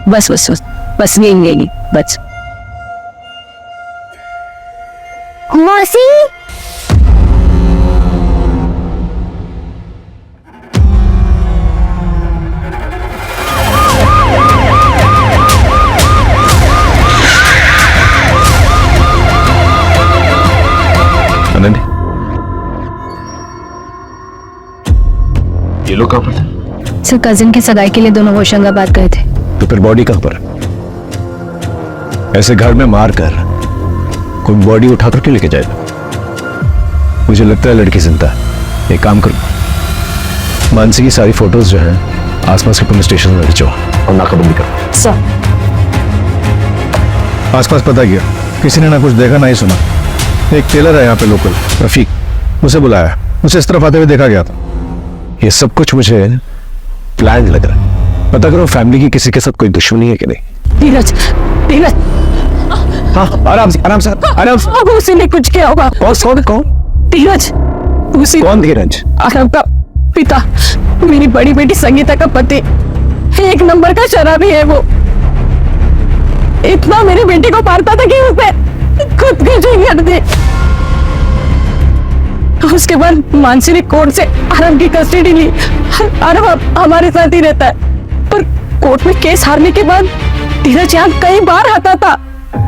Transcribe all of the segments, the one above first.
बस बस बस बस यही बस। मौसी आनंदी, ये लोग कहाँ पर थे? सर कजिन की सगाई के लिए दोनों होशंगाबाद गए थे। तो फिर बॉडी कहाँ पर? ऐसे घर में मार कर कोई बॉडी उठाकर क्यों लेके जाएगा? मुझे लगता है लड़की जिंदा है। एक काम करो, मानसी की सारी फोटोज जो है आसपास के पुलिस स्टेशन में भेजो और नाकाबंदी करो। सर आसपास पता किया, किसी ने ना कुछ देखा ना ही सुना। एक टेलर है यहाँ पे लोकल, रफीक, उसे बुलाया, उसे इस तरफ आते हुए देखा गया था। ये सब कुछ मुझे प्लान लग रहा है। पता करो फैमिली की किसी के साथ कोई दुश्मनी है कि नहीं। धीरज धीरज, हाँ आराम से आराम से आराम से। अब उसी ने कुछ किया होगा। कौन? धीरज, उसी कौन धीरज? आरव का पिता, मेरी बड़ी बेटी संगीता का पति। एक नंबर का शराबी है वो। इतना मेरी बेटी को मारता था कि उसने खुद की जीवन कर दी। उसके बाद मानसी ने कोर्ट से आरव की कस्टडी ली। आरव अब हमारे साथ ही रहता है, पर कोर्ट में केस हारने के बाद धीरज यहाँ कई बार आता था।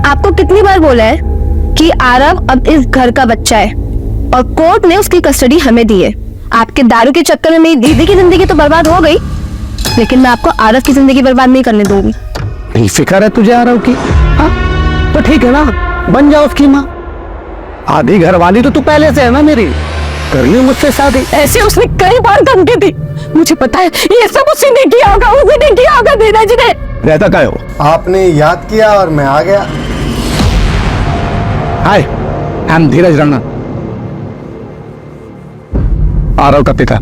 आपको कितनी बार बोला है कि आरव अब इस घर का बच्चा है और कोर्ट ने उसकी कस्टडी हमें दी है। आपके दारू के चक्कर में मेरी दीदी की जिंदगी तो बर्बाद हो गई, लेकिन मैं आपको आरव की जिंदगी बर्बाद नहीं करने दूंगी। नहीं फिक्र है तुझे आरव की? हाँ तो ठीक है ना, बन जाओ उसकी माँ। आधी घर वाली तो तू पहले से है ना मेरी, कर ली मुझसे शादी। ऐसे उसने कई बार धमकी दी। मुझे पता है ये सब उसी ने किया होगा, उसी ने किया होगा धीरज ने। रहता क्या हो? आपने याद किया और मैं आ गया। हाय, आई एम धीरज राणा, आरव का पिता।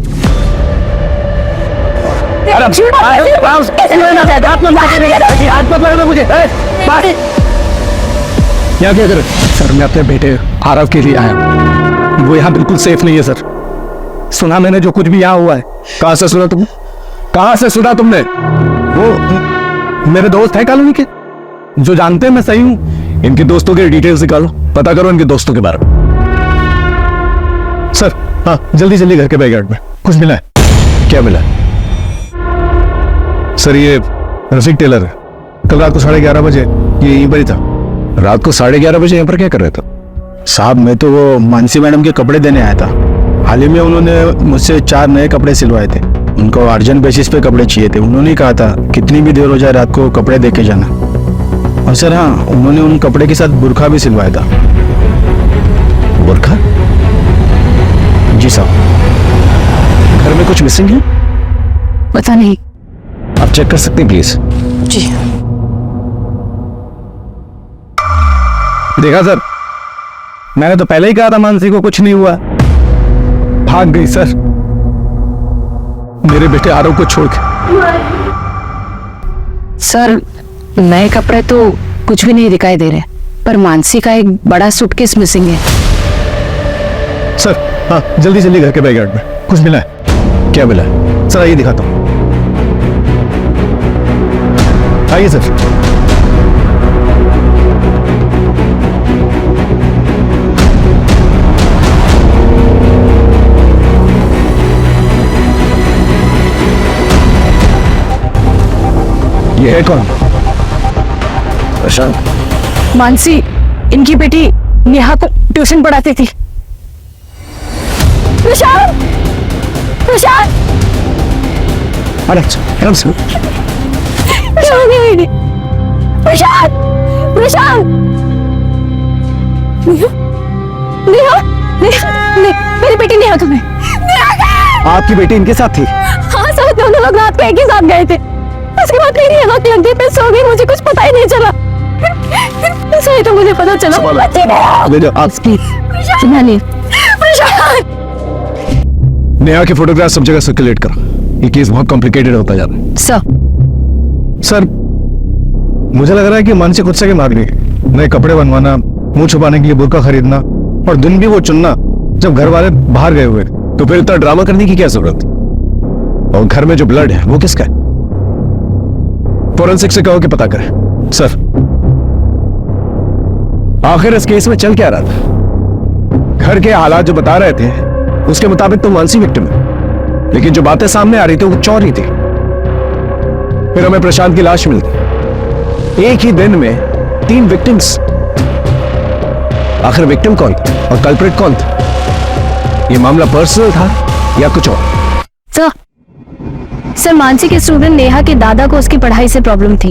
यहाँ क्या करे? सर मैं अपने बेटे आरव के लिए आया हूँ। वो यहाँ बिल्कुल सेफ नहीं है सर। सुना मैंने जो कुछ भी यहाँ हुआ है। कहाँ से सुना तुमने? कहाँ से सुना तुमने? वो मेरे दोस्त है कॉलोनी के, जो जानते हैं मैं सही हूँ। इनके दोस्तों के डिटेल्स निकालो, पता करो इनके दोस्तों के बारे में। सर हाँ, जल्दी जल्दी घर के बैकयार्ड में कुछ मिला है। क्या मिला? सर ये रफीक टेलर है, कल रात को 11:30 बजे ये यहीं पर ही था। रात को 11:30 बजे यहाँ पर क्या कर रहे थे? साहब मैं तो वो मानसी मैडम के कपड़े देने आया था। हाल ही में उन्होंने मुझसे 4 नए कपड़े सिलवाए थे। उनको अर्जेंट बेसिस पे कपड़े चाहिए थे। उन्होंने कहा था कितनी भी देर हो जाए रात को कपड़े दे के जाना। और सर हाँ, उन्होंने उन कपड़े के साथ बुर्का भी सिलवाया था। बुर्का? जी साहब। घर में कुछ मिसिंग है? पता नहीं। आप चेक कर सकते हैं प्लीज? जी। देखा सर, मैंने तो पहले ही कहा था मानसी को कुछ नहीं हुआ। भाग गई सर, मेरे बेटे आरव को छोड़ के। सर नए कपड़े तो कुछ भी नहीं दिखाई दे रहे, पर मानसी का एक बड़ा सूटकेस मिसिंग है। सर हाँ, जल्दी जल्दी घर के बैकयार्ड में कुछ मिला है। क्या मिला है? सर आइए दिखाता हूँ। आइए सर। ये है कौन? प्रशांत। मानसी इनकी बेटी नेहा को ट्यूशन पढ़ाती थी। प्रशांत, प्रशांत, आराम से। प्रशांत, प्रशांत, नेहा, मेरी बेटी नेहा तुम्हें। आपकी बेटी इनके साथ थी? हाँ सर, दोनों लोग रात को एक ही साथ गए थे। उसके बाद मेरी आंख लग गई, मैं सो गई, मुझे कुछ पता ही नहीं चला। सही तो मुझे पता चला नेहा के फोटोग्राफ सब जगह सर्कुलेट कर। ये केस बहुत कॉम्प्लिकेटेड होता जा रहा है। सर मुझे लग रहा है कि मानसी खुद से के मार गई। नए कपड़े बनवाना, मुंह छुपाने के लिए बुर्का खरीदना और दिन भी वो चुनना जब घर वाले बाहर गए हुए। तो फिर इतना ड्रामा करने की क्या जरूरत? और घर में जो ब्लड है वो किसका है? फोरेंसिक से कहो कि पता करें। सर, आखिर इस केस में चल क्या रहा था? घर के हालात जो बता रहे थे उसके मुताबिक तो मानसी विक्टिम है, लेकिन जो बातें सामने आ रही थी वो चौरी थी। फिर हमें प्रशांत की लाश मिलती। एक ही दिन में 3 विक्टिम्स। आखिर विक्टिम कौन और कल्प्रिट कौन था? ये मामला पर्सनल था या कुछ और? सर, मानसी के स्टूडेंट नेहा के दादा को उसकी पढ़ाई से प्रॉब्लम थी,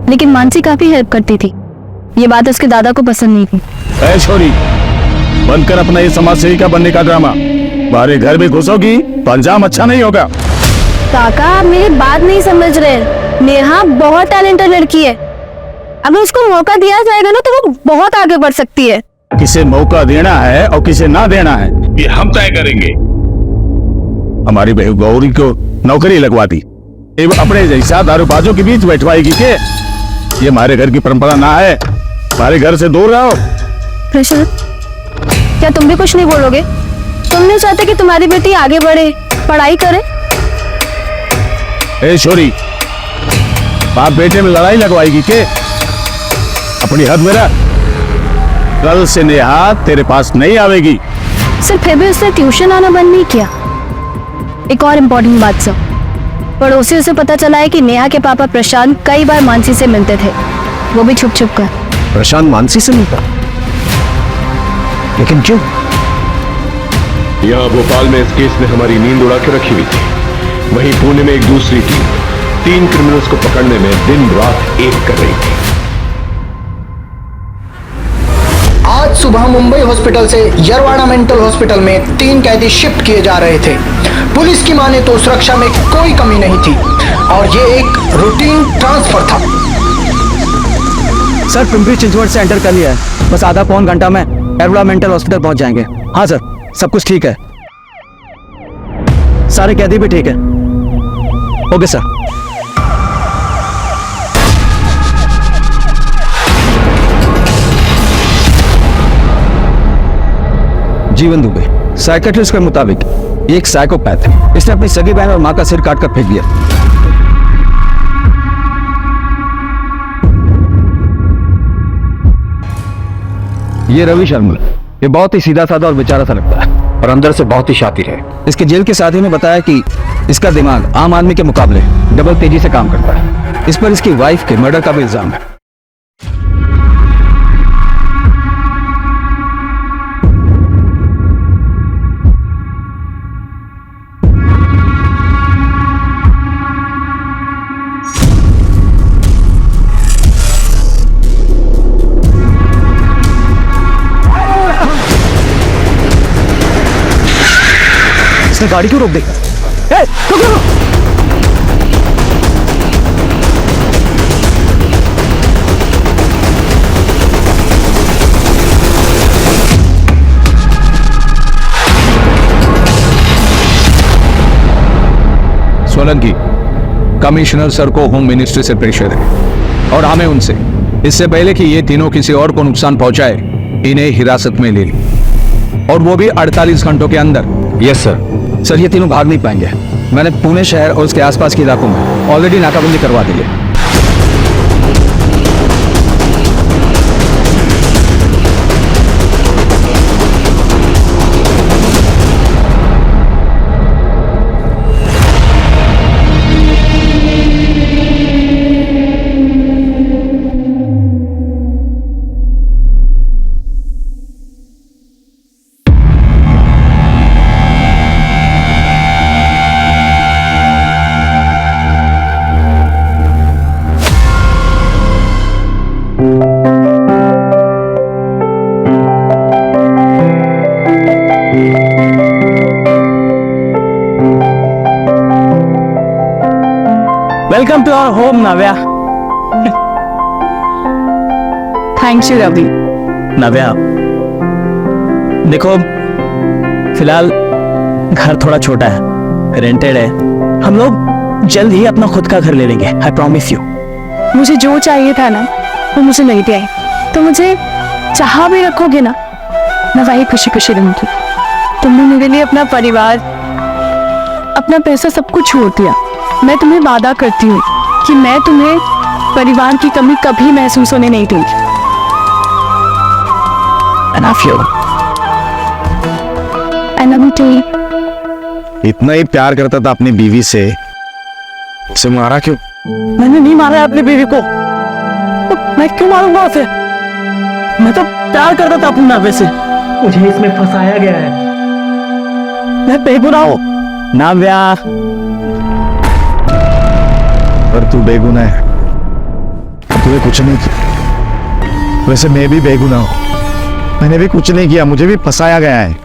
लेकिन मानसी काफी हेल्प करती थी। ये बात उसके दादा को पसंद नहीं थी। ऐ छोरी, बंद कर अपना ये समाज सेविका बनने का ड्रामा। बाहर घर में घुसोगी तो अंजाम अच्छा नहीं होगा। काका, आप मेरी बात नहीं समझ रहे। नेहा बहुत टैलेंटेड लड़की है। अगर उसको मौका दिया जाएगा ना तो वो बहुत आगे बढ़ सकती है। किसे मौका देना है और किसे ना देना है ये हम तय करेंगे। हमारी बहू गौरी को नौकरी लगवा दी, अपने जैसा दारूबाजों के बीच बैठवाएगी के? ये हमारे घर की परंपरा ना है। हमारे घर से दूर रहो। प्रशांत, क्या तुम भी कुछ नहीं बोलोगे? तुम नहीं चाहते कि तुम्हारी बेटी आगे बढ़े, पढ़ाई करे? ए छोरी, बाप बेटे में लड़ाई लगवाएगी के? अपनी हद में रह। कल से नेहा तेरे पास नहीं आवेगी। सर, फिर भी उसने ट्यूशन आना बंद नहीं किया। एक और इम्पोर्टेंट बात सर, पड़ोसियों से पता चला है कि नेहा के पापा प्रशांत कई बार मानसी से मिलते थे, वो भी छुप छुप कर। प्रशांत मानसी से मिलता, लेकिन क्यों? यहाँ भोपाल में इस केस ने हमारी नींद उड़ा के रखी हुई थी। वहीं पुणे में एक दूसरी टीम 3 क्रिमिनल्स को पकड़ने में दिन रात एक कर रही थी। आज सुबह मुंबई हॉस्पिटल से यरवाड़ा मेंटल हॉस्पिटल में 3 कैदी शिफ्ट किए जा रहे थे। पुलिस की माने तो सुरक्षा में कोई कमी नहीं थी और ये एक रूटीन ट्रांसफर था। सर, पिंपरी चिंचवड से एंटर कर लिया है। बस आधा पौन घंटा में यरवाड़ा मेंटल हॉस्पिटल पहुंच जाएंगे। हाँ सर, सब कुछ ठीक है। सारे कैदी भी ठीक है। Okay sir. जीवन दुबे साइकेट्रिस्ट के मुताबिक एक साइकोपैथ है। इसने अपनी सगी बहन और मां का सिर काटकर फेंक दिया। ये रवि शर्मा, ये बहुत ही सीधा साधा और बेचारा सा लगता है और अंदर से बहुत ही शातिर है। इसके जेल के साथी ने बताया कि इसका दिमाग आम आदमी के मुकाबले डबल तेजी से काम करता है। इस पर इसकी वाइफ के मर्डर का भी इल्जाम है। इसने गाड़ी क्यों रोक दी? रुक रुक। सोलंकी, कमिश्नर सर को होम मिनिस्ट्री से प्रेशर है और हमें उनसे इससे पहले कि ये तीनों किसी और को नुकसान पहुंचाए इन्हें हिरासत में ले ली, और वो भी 48 घंटों के अंदर। Yes sir. सर, ये तीनों भाग नहीं पाएंगे। मैंने पुणे शहर और उसके आसपास के इलाकों में ऑलरेडी नाकाबंदी करवा दी है। Welcome to our home Navya. Thanks you Ravi. Navya, देखो फिलहाल घर थोड़ा छोटा है, रेंटेड है। हम लोग जल्द ही अपना खुद का घर ले लेंगे, आई प्रॉमिस यू। मुझे जो चाहिए था ना वो मुझे नहीं दिया है, तो मुझे चाह भी रखोगे ना, मैं वही खुशी खुशी रहूंगी। तुमने मेरे लिए अपना परिवार, अपना पैसा सब कुछ छोड़ दिया। मैं तुम्हें वादा करती हूँ कि मैं तुम्हें परिवार की कमी कभी महसूस होने नहीं दूंगी। I love you. I love you too. इतना ही प्यार करता था अपनी बीवी से, उसे मारा क्यों? मैंने नहीं मारा है अपनी बीवी को, तो मैं क्यों मारूंगा उसे? मैं तो प्यार करता था अपनी नावे से। मुझे इसमें फंसाया गया है। मैं बेगुनाह हूँ। नाव्या, पर तू बेगुनाह है, तूने कुछ नहीं किया। वैसे मैं भी बेगुनाह हूं, मैंने भी कुछ नहीं किया, मुझे भी फंसाया गया है।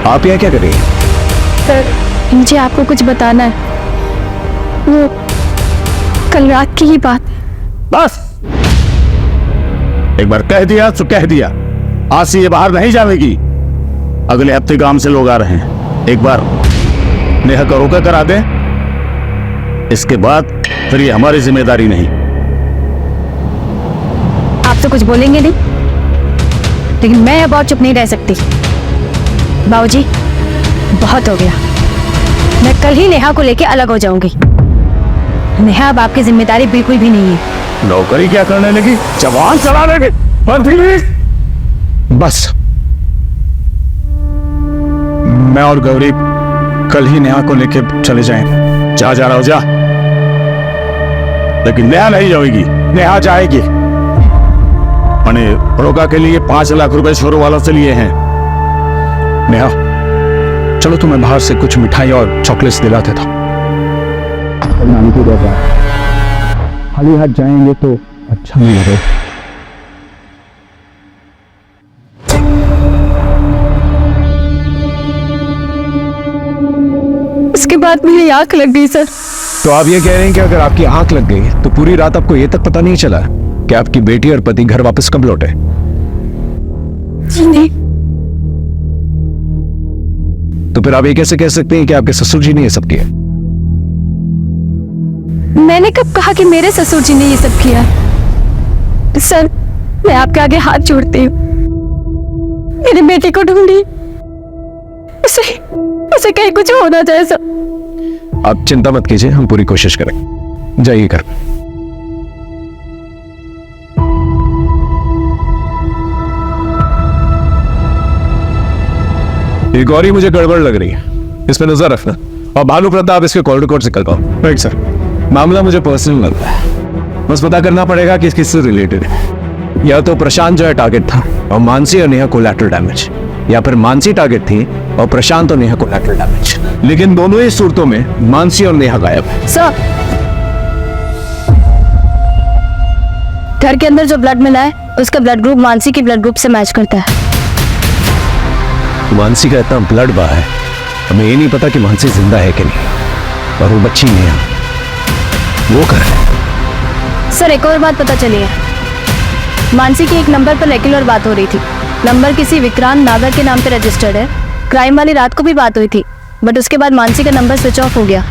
आप यहाँ क्या कर रही हैं? सर, मुझे आपको कुछ बताना है। वो कल रात की ही बात। बस एक बार कह दिया तो कह दिया, आज से ये बाहर नहीं जाएगी। अगले हफ्ते काम से लोग आ रहे हैं, एक बार नेहा का रोका करा दे, इसके बाद फिर ये हमारी जिम्मेदारी नहीं। आप तो कुछ बोलेंगे नहीं, लेकिन मैं अब और चुप नहीं रह सकती। बाबूजी, बहुत हो गया। मैं कल ही नेहा को लेके अलग हो जाऊंगी। नेहा अब आपकी जिम्मेदारी बिल्कुल भी नहीं है। नौकरी क्या करने लगी, जवान चला लेगी। बस मैं और गौरी कल ही नेहा को लेके चले जाएंगे। जा रहा हो जा, लेकिन नेहा नहीं जाएगी। नेहा जाएगी। मैंने रोका के लिए 5 लाख रुपए छोरो वालों से लिए हैं। नेहा, चलो तुम्हें बाहर से कुछ मिठाई और चॉकलेट्स दिलाते था। नानी को देगा, खाली हाथ जाएंगे तो अच्छा नहीं लगेगा। उसके बाद मेरी आंख लग गई सर। तो आप ये कह रहे हैं कि अगर आपकी आंख लग गई तो पूरी रात आपको ये तक पता नहीं चला कि आपकी बेटी और पति घर वापस कब लौटे? जी नहीं। तो फिर आप ये कैसे कह सकते हैं कि आपके ससुर जी ने ये सब किया? मैंने कब कहा कि मेरे ससुर जी ने ये सब किया? सर, मैं आपके आगे हाथ जोड़ती हूँ। मेरी बेटी को ढूंढी, उसे कहीं कुछ हो ना जाए सर। आप चिंता मत कीजिए, हम पूरी कोशिश करेंगे। जाइए घर। ये गौरी मुझे गड़बड़ लग रही है, इसमें नजर रखना। और भानु प्रताप इसके कॉल रिकॉर्ड से करवाओ। Right sir. मामला मुझे पर्सनल लगता है, बस पता करना पड़ेगा कि किससे रिलेटेड है। या तो प्रशांत जो है टारगेट था और मानसी और नेहा कोलैटरल डैमेज, या फिर मानसी टारगेट थी और प्रशांत और नेहा कोलैटरल डैमेज। लेकिन दोनों ही सूरतों में मानसी और नेहा गायब है। सर, घर के अंदर जो ब्लड मिला है उसका ब्लड ग्रुप मानसी के ब्लड ग्रुप से मैच करता है। मानसी का इतना ब्लड बहा है, हमें ये नहीं पता कि मानसी जिंदा है कि नहीं। और वो बच्ची नेहा, वो कर है। सर, एक और बात पता चली है। मानसी की एक नंबर पर रेगुलर बात हो रही थी। नंबर किसी विक्रांत नागर के नाम पे रजिस्टर्ड है। क्राइम वाली रात को भी बात हुई थी, बट उसके बाद मानसी का नंबर स्विच ऑफ हो गया।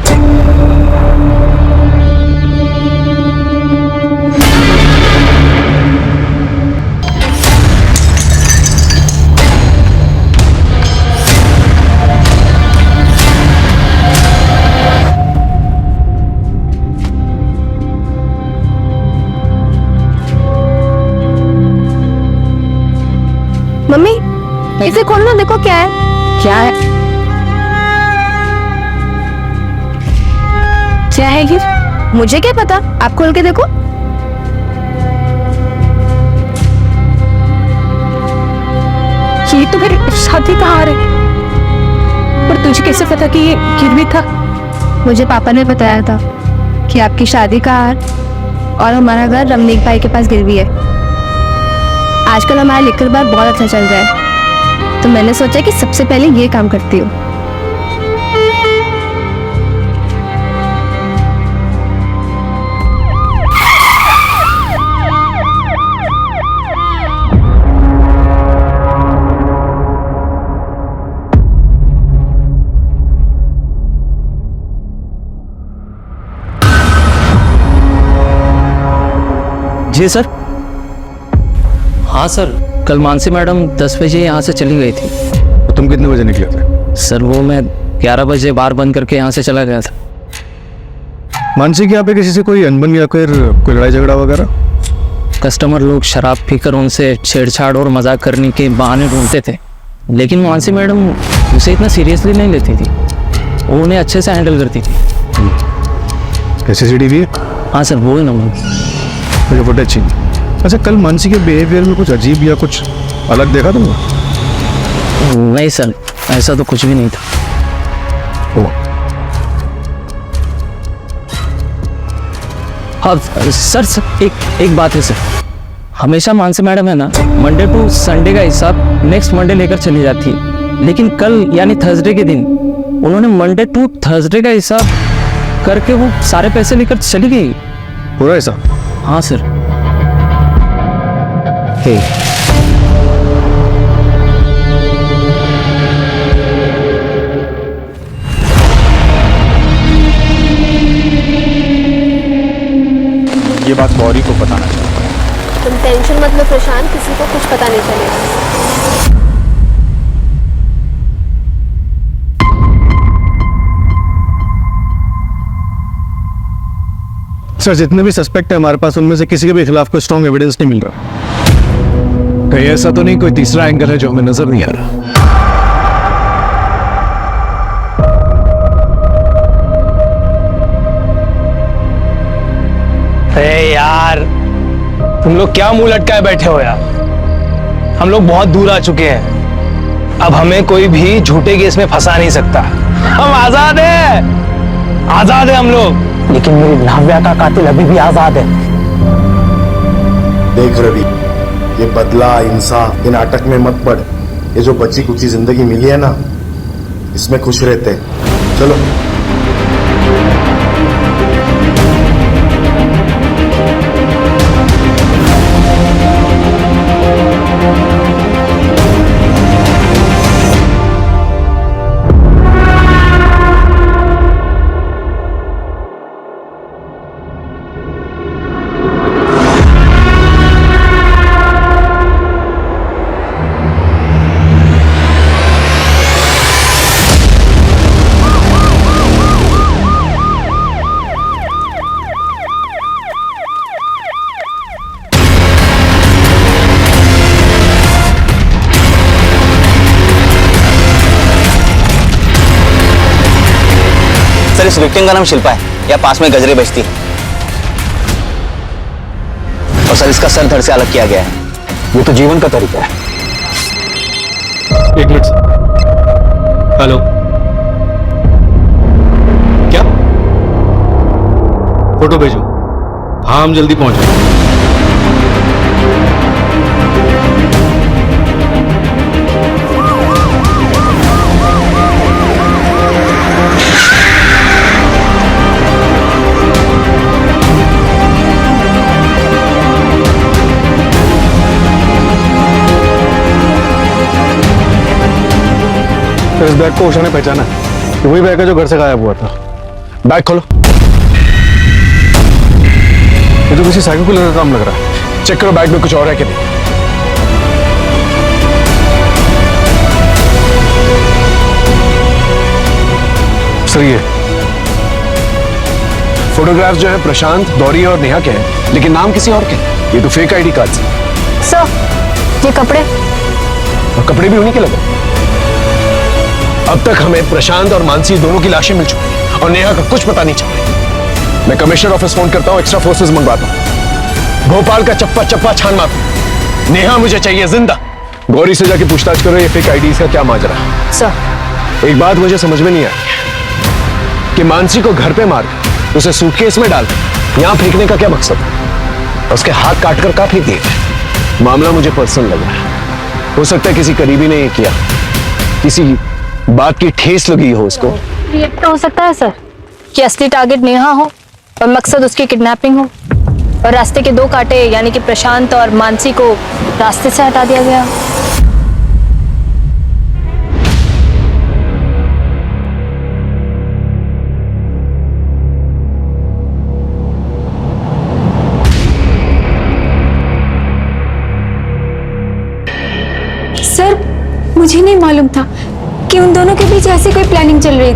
मम्मी, इसे खोलना, देखो क्या है। क्या है? क्या है ये? मुझे क्या पता, आप खोल के देखो। ये तो फिर शादी का हार है। पर तुझे कैसे पता कि ये गिरवी था? मुझे पापा ने बताया था कि आपकी शादी का हार और हमारा घर रमनीक भाई के पास गिरवी है। आजकल हमारा लिखकर बार बहुत अच्छा चल रहा है, तो मैंने सोचा कि सबसे पहले ये काम करती हूँ। जी सर। हाँ सर, कल मानसी मैडम 10 बजे यहाँ से चली गई थी। तो तुम कितने बजे निकले थे? सर वो मैं 11 बजे बार बंद करके यहाँ से चला गया था। मानसी के यहाँ पे किसी से कोई अनबन या फिर कोई लड़ाई झगड़ा वगैरह? कस्टमर लोग शराब पीकर उनसे छेड़छाड़ और मजाक करने के बहाने ढूंढते थे, लेकिन मानसी मैडम उसे इतना सीरियसली नहीं लेती थी। वो उन्हें अच्छे से हैंडल करती थी। CCTV है? हाँ सर, वो ही नंबर। मुझे फुटेज चाहिए। अच्छा, कल मानसी के बिहेवियर में कुछ अजीब या कुछ अलग देखा तुमने? नहीं सर, ऐसा तो कुछ भी नहीं था। हाँ सर, एक बात है सर, हमेशा मानसी मैडम है ना, मंडे टू संडे का हिसाब नेक्स्ट मंडे लेकर चली जाती है, लेकिन कल यानी थर्सडे के दिन उन्होंने मंडे टू थर्सडे का हिसाब करके वो सारे पैसे लेकर चली गई। पूरा ऐसा? हाँ सर। ये बात गौरी को बताना चाहता हूँ। तुम टेंशन मत लो प्रशांत, किसी को कुछ पता नहीं चलेगा। सर, जितने भी सस्पेक्ट है हमारे पास, उनमें से किसी के भी खिलाफ कोई स्ट्रॉन्ग एविडेंस नहीं मिल रहा। कहीं ऐसा तो नहीं कोई तीसरा एंगल है जो हमें नजर नहीं आ रहा? अरे यार, तुम लोग क्या मुंह लटकाए बैठे हो यार? हम लोग बहुत दूर आ चुके हैं। अब हमें कोई भी झूठे केस में फंसा नहीं सकता। हम आजाद हैं, आजाद हैं हम लोग। लेकिन मेरी नाव्या का कातिल अभी भी आजाद है। देख रवि, ये बदला इंसाफ इन नाटक में मत पड़। ये जो बची कुची जिंदगी मिली है ना, इसमें खुश रहते हैं। चलो। सर, इस विक्टिम का नाम शिल्पा है, या पास में गजरे बजती है। और सर, इसका सर धड़ से अलग किया गया है। ये तो जीवन का तरीका है। एक मिनट। हेलो, क्या फोटो भेजो? हाँ, हम जल्दी पहुंच जाएंगे। इस बैग को उषा ने पहचाना, वही बैग है जो घर से गायब हुआ था। बैग खोलो। ये तो किसी साइकिल का काम लग रहा है। चेक करो बैग में कुछ और है कि नहीं। सर, ये फोटोग्राफ जो है प्रशांत, गौरी और नेहा के हैं, लेकिन नाम किसी और के। ये तो फेक आईडी कार्ड है। सर, ये कपड़े और कपड़े भी उन्हीं के लगे। अब तक हमें प्रशांत और मानसी दोनों की लाशें मिल चुकी और नेहा का कुछ पता नहीं चला। मैं कमिश्नर ऑफिस फोन करता हूं, एक्स्ट्रा फोर्सेस मंगवाता हूं, भोपाल का चप्पा चप्पा छान मारता हूं। नेहा मुझे चाहिए जिंदा। गौरी से जाके पूछताछ करो ये फेक आईडीज का क्या माजरा है। सर, एक बात मुझे समझ में नहीं आई कि मानसी को घर पे मार उसे सूटकेस में डाल यहां फेंकने का क्या मकसद है? उसके हाथ काटकर कहां फेंक दिए थे? मामला मुझे पर्सनल लगा है। हो सकता है किसी करीबी ने ये किया, किसी बात की ठेस लगी हो उसको। ये तो हो सकता है सर कि असली टारगेट नेहा हो और मकसद उसकी किडनैपिंग हो, और रास्ते के दो कांटे यानी कि प्रशांत और मानसी को रास्ते से हटा दिया गया। मुझे नहीं मालूम था कि उन दोनों के बीच ऐसी कोई प्लानिंग चल रही।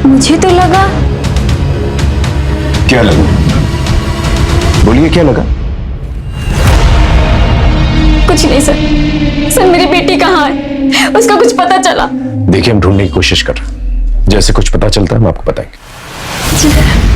मुझे तो लगा। क्या लगा? बोलिए, क्या लगा? कुछ नहीं सर। सर मेरी बेटी कहाँ है? उसका कुछ पता चला? देखिए, हम ढूंढने की कोशिश कर रहे हैं। जैसे कुछ पता चलता है हम आपको बताएंगे। जी सर।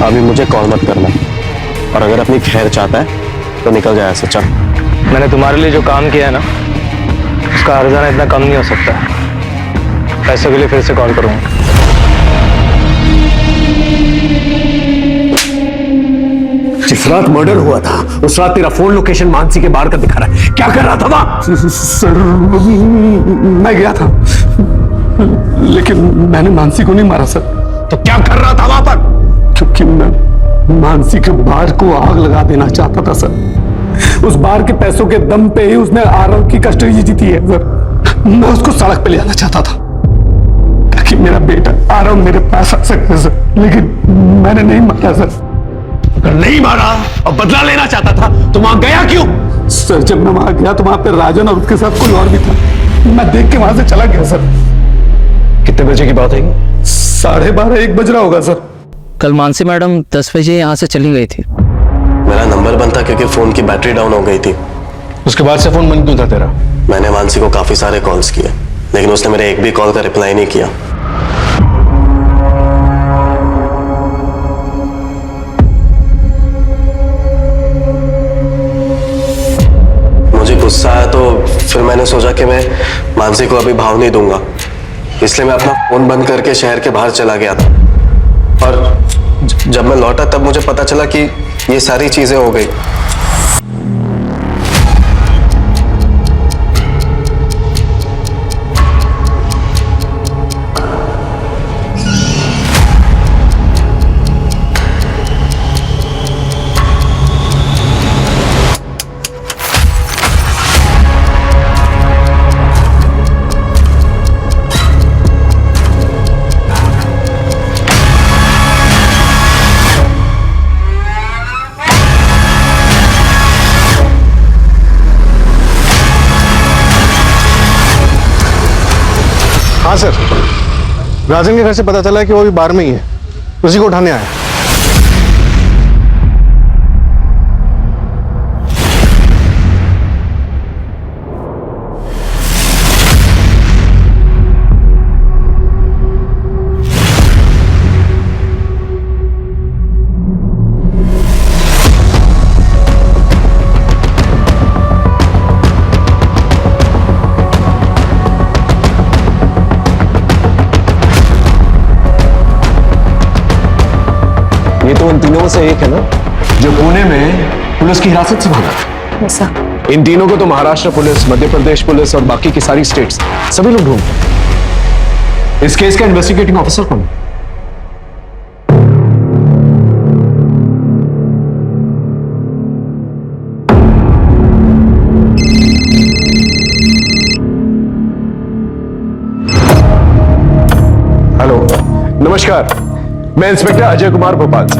अभी मुझे कॉल मत करना, और अगर अपनी खैर चाहता है तो निकल जाए ऐसे। चल। मैंने तुम्हारे लिए जो काम किया है ना, उसका हर्जाना इतना कम नहीं हो सकता। पैसों के लिए फिर से कॉल करूंगा। जिस रात मर्डर हुआ था उस रात तेरा फोन लोकेशन मानसी के बाहर का दिखा रहा है। क्या कर रहा था वहां? सर, मैं गया था, लेकिन मैंने मानसी को नहीं मारा सर। तो क्या कर रहा था वहां पर? क्योंकि मैं मानसी के बार को आग लगा देना चाहता था सर। उस बार के पैसों के दम पे ही उसने आरव की कस्टडी जीती है सर। मैं उसको सड़क पे ले आना चाहता था ताकि मेरा बेटा आरव मेरे पास आ सके सर, लेकिन मैंने नहीं मारा सर। अगर नहीं मारा और बदला लेना चाहता था तो वहां गया क्यों? सर, जब मैं वहां गया तो वहां पे राजन और उसके साथ कोई और भी था। मैं देख के वहां से चला गया सर। कितने बजे की बात है? 12:30 1 बज रहा होगा सर। कल मानसी मैडम 10 बजे यहाँ से चली गई थी। मेरा नंबर बंद था क्योंकि फोन की बैटरी डाउन हो गई थी। उसके बाद से फोन बंद क्यों था तेरा? मैंने मानसी को काफी सारे कॉल्स किए, लेकिन उसने मेरे एक भी कॉल का रिप्लाई नहीं किया। मुझे गुस्सा आया तो फिर मैंने सोचा कि मैं मानसी को अभी भाव नहीं दूंगा, इसलिए मैं अपना फोन बंद करके शहर के बाहर चला गया था। और जब मैं लौटा तब मुझे पता चला कि ये सारी चीजें हो गई। हाँ सर, राजन के घर से पता चला कि वो भी बार में ही है, उसी को उठाने आया। ये तो उन तीनों में से एक है ना जो पुणे में पुलिस की हिरासत से भागा था। ऐसा? इन तीनों को तो महाराष्ट्र पुलिस, मध्य प्रदेश पुलिस और बाकी की सारी स्टेट्स सभी लोग ढूंढते हैं। इस केस का इन्वेस्टिगेटिंग ऑफिसर कौन है? हेलो, नमस्कार, मैं इंस्पेक्टर अजय कुमार भोपाल से।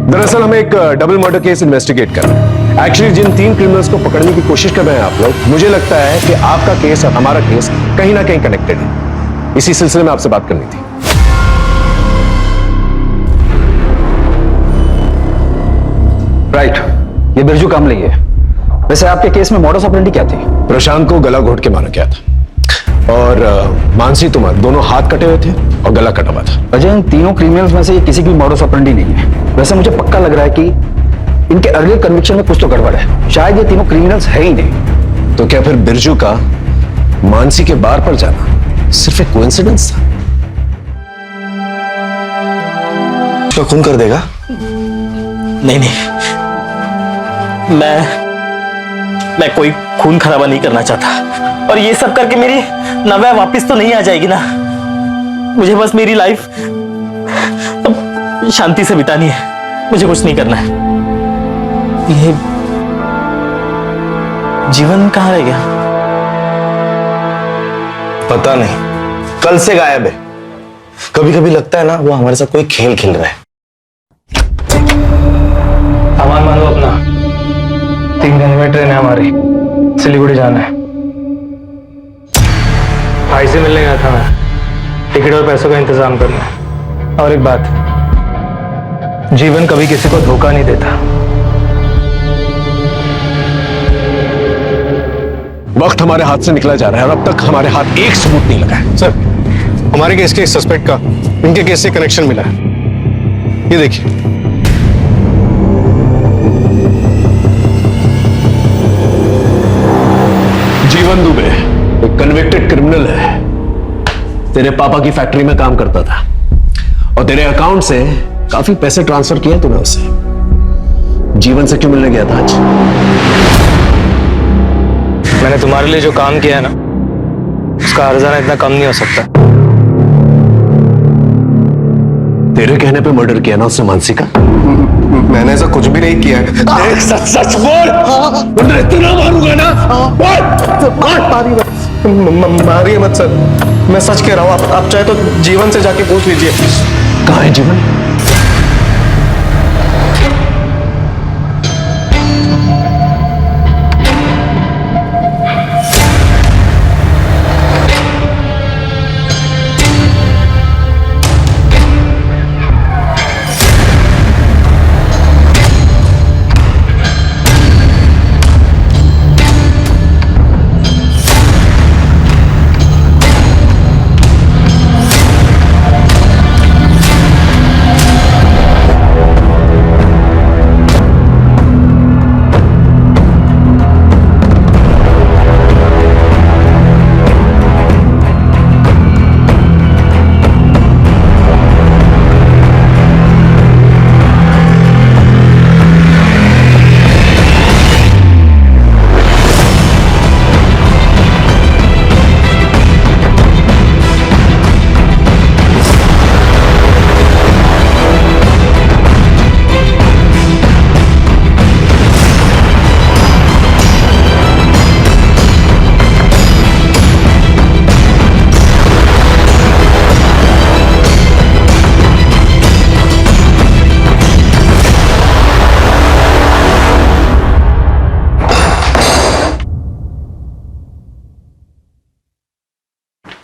दरअसल हम एक डबल मर्डर केस इन्वेस्टिगेट कर रहे हैं। एक्चुअली जिन 3 क्रिमिनल्स को पकड़ने की कोशिश कर रहे हैं आप लोग, मुझे लगता है कि आपका केस और हमारा केस कहीं ना कहीं कनेक्टेड है। इसी सिलसिले में आपसे बात करनी थी। राइट, ये बिरजू कामले है। वैसे आपके केस में मॉडस ऑपरेंडी क्या थी? प्रशांत को गला घोट के मारा गया था और मानसी तुमार दोनों हाथ कटे हुए थे और गला कटा हुआ था। अजय, इन तीनों क्रिमिनल्स में से ये किसी की मॉडस ऑपरेंडी नहीं है। वैसे मुझे पक्का लग रहा है कि इनके अर्लियर कन्विक्शन में कुछ तो गड़बड़ है। शायद ये तीनों क्रिमिनल्स है ही नहीं। तो क्या फिर बिरजू का मानसी के बार पर जाना सिर्फ एक कोइंसिडेंस था? उसका खून कर देगा। नहीं नहीं, मैं कोई खून खराबा नहीं करना चाहता, और ये सब करके मेरी नव्या वापस तो नहीं आ जाएगी ना। मुझे बस मेरी लाइफ शांति से बितानी है, मुझे कुछ नहीं करना है। ये जीवन कहाँ रह गया? पता नहीं, कल से गायब है। कभी कभी लगता है ना वो हमारे साथ कोई खेल खेल रहा है। सामान मान लो अपना, 3 घंटे में ट्रेन है हमारी, सिलीगुड़ी जाना है। भाई से मिलने गया था मैं, टिकट और पैसों का इंतजाम करना है। और एक बात, जीवन कभी किसी को धोखा नहीं देता। वक्त हमारे हाथ से निकला जा रहा है और अब तक हमारे हाथ एक सबूत नहीं लगा है। सर, हमारे केस के सस्पेक्ट का इनके केस से कनेक्शन मिला है। ये देखिए, जीवन दुबे एक कन्विक्टेड क्रिमिनल है। तेरे पापा की फैक्ट्री में काम करता था और तेरे अकाउंट से काफी पैसे ट्रांसफर किए तूने उसे। जीवन से क्यों मिलने गया था आज? मैंने तुम्हारे लिए जो काम किया है ना, उसका हर्जाना इतना कम नहीं हो सकता। तेरे कहने पे मर्डर किया ना उसने मानसी का? मैंने ऐसा कुछ भी नहीं किया है। सच सच बोल, तुमने इतना मारूंगा ना? मारिए मत सर, मैं सच कह रहा हूँ। आप चाहे तो जीवन से जाके पूछ लीजिए। कहाँ है जीवन?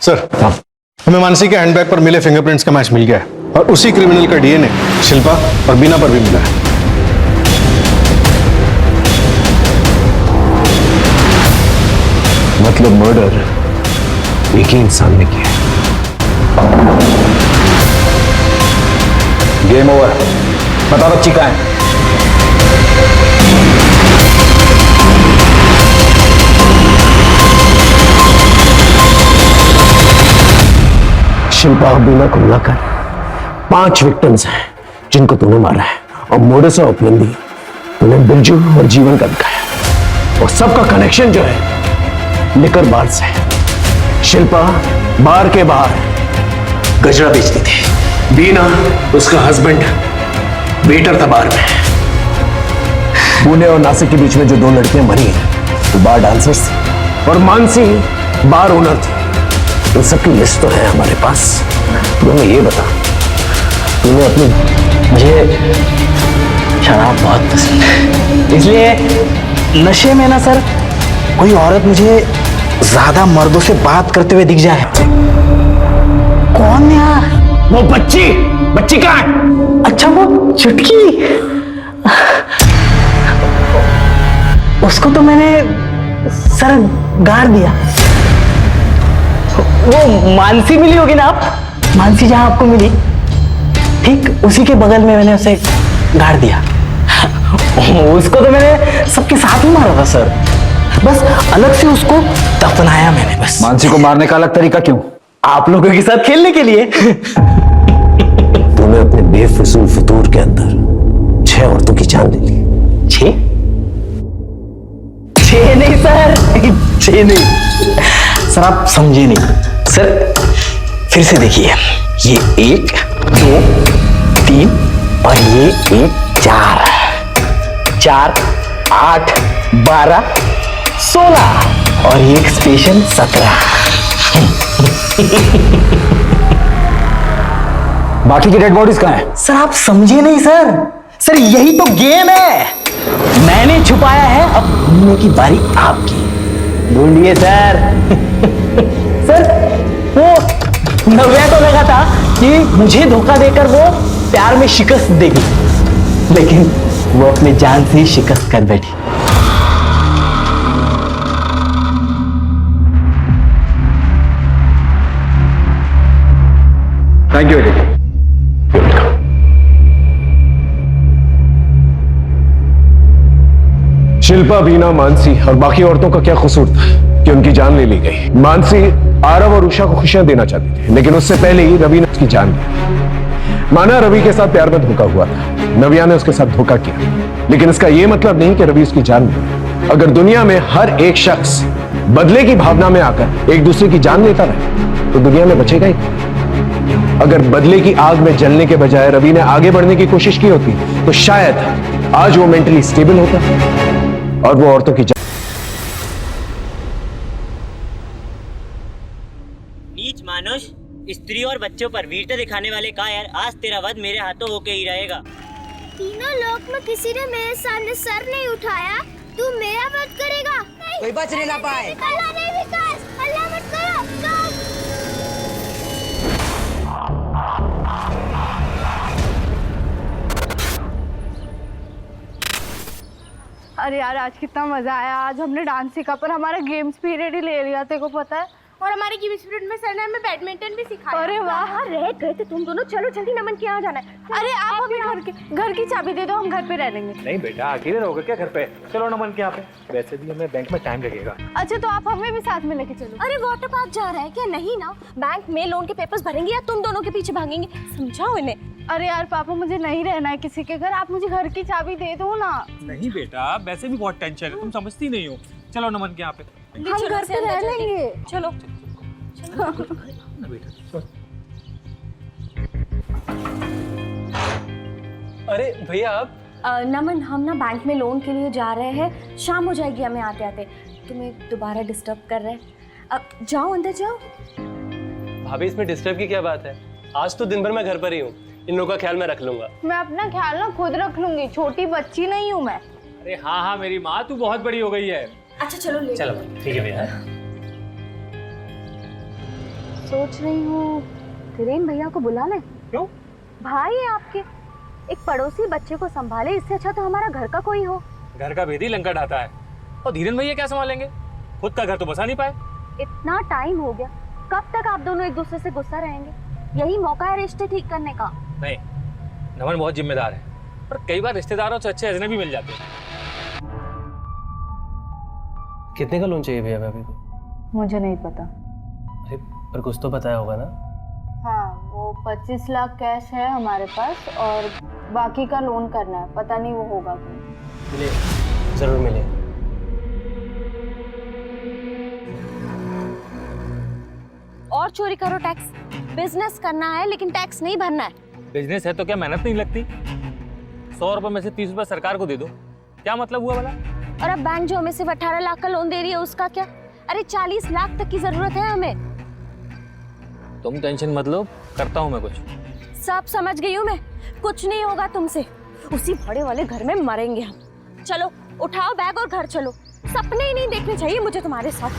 सर, हमें मानसी के हैंडबैग पर मिले फिंगरप्रिंट्स का मैच मिल गया है और उसी क्रिमिनल का डीएनए शिल्पा और बीना पर भी मिला है। मतलब मर्डर एक ही इंसान ने किया। Game over. बता बच्ची कहाँ है? शिल्पा और बीना को मिलाकर 5 विक्टिम्स हैं जिनको तूने मारा है, और मोडस ऑपरेंडी तूने बिरजू और जीवन का दिखाया, और सबका कनेक्शन जो है लिकर बार से है। शिल्पा बार के बाहर गजरा बेचती थी, बीना उसका हस्बैंड वेटर था बार में। पुणे और नासिक के बीच में जो 2 लड़कियां मरी हैं वो बार डांसर्स थी, और मानसी बार ओनर थी। इन सबकी लिस्ट तो है हमारे पास। तू हमें ये बता, तूने अपनी... मुझे शराब बहुत पसंद है, इसलिए नशे में ना सर कोई औरत मुझे ज्यादा मर्दों से बात करते हुए दिख जाए। कौन यार? वो बच्ची कहाँ है? अच्छा, वो चुटकी, उसको तो मैंने सर गाड़ दिया। वो मानसी मिली होगी ना आप? मानसी जहां आपको मिली, ठीक उसी के बगल में मैंने उसे गाड़ दिया। उसको तो मैंने सबके साथ ही मारा था सर, बस अलग से उसको दफनाया मैंने बस। मानसी को मारने का अलग तरीका क्यों? आप लोगों के साथ खेलने के लिए। तूने अपने बेफिजूल फितूर के अंदर 6 औरतों की जान समझे नहीं सर, आप समझे नहीं सर। फिर से देखिए, ये 1 2 3 और ये 1 4 4 8 12 16 और एक स्पेशल 17। बाकी की डेड बॉडीज कहाँ हैं? सर आप समझे नहीं सर, सर यही तो गेम है। मैंने छुपाया है, अब ढूंढने की बारी आपकी। ढूंढिए सर। सर वो नव्या को लगा था कि मुझे धोखा देकर वो प्यार में शिकस्त देगी, लेकिन वो अपने जान से ही शिकस्त कर बैठी। Thank you. शिल्पा, वीना, मानसी और बाकी औरतों का क्या कसूर था कि उनकी जान ले ली गई? मानसी आरव और उषा को खुशियां देना चाहती थी, लेकिन उससे पहले ही रवि ने उसकी जान ली। माना रवि के साथ प्यार में धोखा हुआ था, नव्या ने उसके साथ धोखा किया, लेकिन इसका यह मतलब नहीं कि रवि उसकी जान ले। अगर दुनिया में हर एक शख्स बदले की भावना में आकर एक दूसरे की जान लेता रहे तो दुनिया में बचेगा ही। अगर बदले की आग में जलने के बजाय रवि ने आगे बढ़ने की कोशिश की होती तो शायद आज वो मेंटली स्टेबल होता और वो औरतों की नीच मानुष, स्त्री और बच्चों पर वीरता दिखाने वाले कायर, आज तेरा वध मेरे हाथों होके ही रहेगा। तीनों लोक में किसी ने मेरे सामने सर नहीं उठाया, तू मेरा वध करेगा? कोई बच नहीं ना पाए। अल्लाह नहीं विकास, अल्लाह मत करो। अरे यार आज कितना मजा आया। आज हमने डांस सीखा पर हमारा गेम्स पीरियड ही ले लिया, तेरे को पता है। और हमारे गेम्स पीरियड में सर ने हमें बैडमिंटन भी सिखाया। अरे वाह, रह गए थे तुम दोनों। चलो जल्दी, नमन के यहाँ जाना है। अरे आप हमें घर की चाबी दे दो, हम घर पे रह लेंगे। नहीं बेटा, अकेले रहोगे क्या घर पे? चलो नमन के यहाँ पे, वैसे भी हमें बैंक में टाइम लगेगा। अच्छा तो आप हमें भी साथ में लेके चलो। अरे वाटर पार्क जा रहा है क्या? नहीं ना, बैंक में लोन के पेपर्स भरेंगे या तुम दोनों के पीछे भागेंगे? समझाओ इन्हें। अरे यार पापा, मुझे नहीं रहना है किसी के घर, आप मुझे घर की चाबी दे दो ना। नहीं बेटा, वैसे भी बहुत टेंशन है, तुम समझती नहीं हो। चलो नमन के यहाँ पे, हम घर पे रह लेंगे। चलो अरे भैया आप नमन, हम ना बैंक में लोन के लिए जा रहे हैं, शाम हो जाएगी हमें आते आते। तुम्हें दोबारा डिस्टर्ब कर रहे हैं, अब जाओ अंदर जाओ। भाभी, इसमें डिस्टर्ब की क्या बात है? आज तो दिन भर मैं घर पर ही हूँ, इन लोगों का ख्याल मैं रख लूंगा। मैं अपना ख्याल ना खुद रख लूंगी, छोटी बच्ची नहीं हूँ मैं। अरे हाँ हाँ मेरी माँ, तू बहुत बड़ी हो गई है। अच्छा चलो ले चलो ठीक है भैया। सोच रही हूँ धीरेन भैया को बुला ले। क्यों? भाई है आपके, एक पड़ोसी बच्चे को संभाले, इससे अच्छा तो हमारा घर का कोई हो। घर का भेदी लंका ढाता है, और धीरेन भैया क्या संभालेंगे? खुद का घर तो बसा नहीं पाए। इतना टाइम हो गया, कब तक आप दोनों एक दूसरे से गुस्सा रहेंगे? यही मौका है रिश्ते ठीक करने का। नहीं, नमन बहुत जिम्मेदार है, पर कई बार रिश्तेदारों से अच्छे अजनबी मिल जाते हैं। कितने का लोन चाहिए भैया भाभी को? मुझे नहीं पता। अरे पर कुछ तो बताया होगा ना? हाँ, वो 25 लाख कैश है हमारे पास और बाकी का लोन करना है, पता नहीं वो होगा कि मिले, जरूर मिले। और चोरी करो टैक्स, बिजनेस करना है लेकिन टैक्स नहीं भरना है। बिजनेस है तो क्या मेहनत नहीं लगती? 100 रुपए में से 30 रुपए सरकार को दे दो, क्या मतलब हुआ भला? और अब बैंक जो हमें सिर्फ 18 लाख का लोन दे रही है उसका क्या? अरे 40 लाख तक की जरूरत है हमें। तुम टेंशन मत लो, करता हूँ मैं कुछ। सब समझ गई हूँ मैं, कुछ नहीं होगा तुमसे, उसी भाड़े वाले घर में मरेंगे हम। चलो उठाओ बैग और घर चलो, सपने ही नहीं देखने चाहिए मुझे तुम्हारे साथ।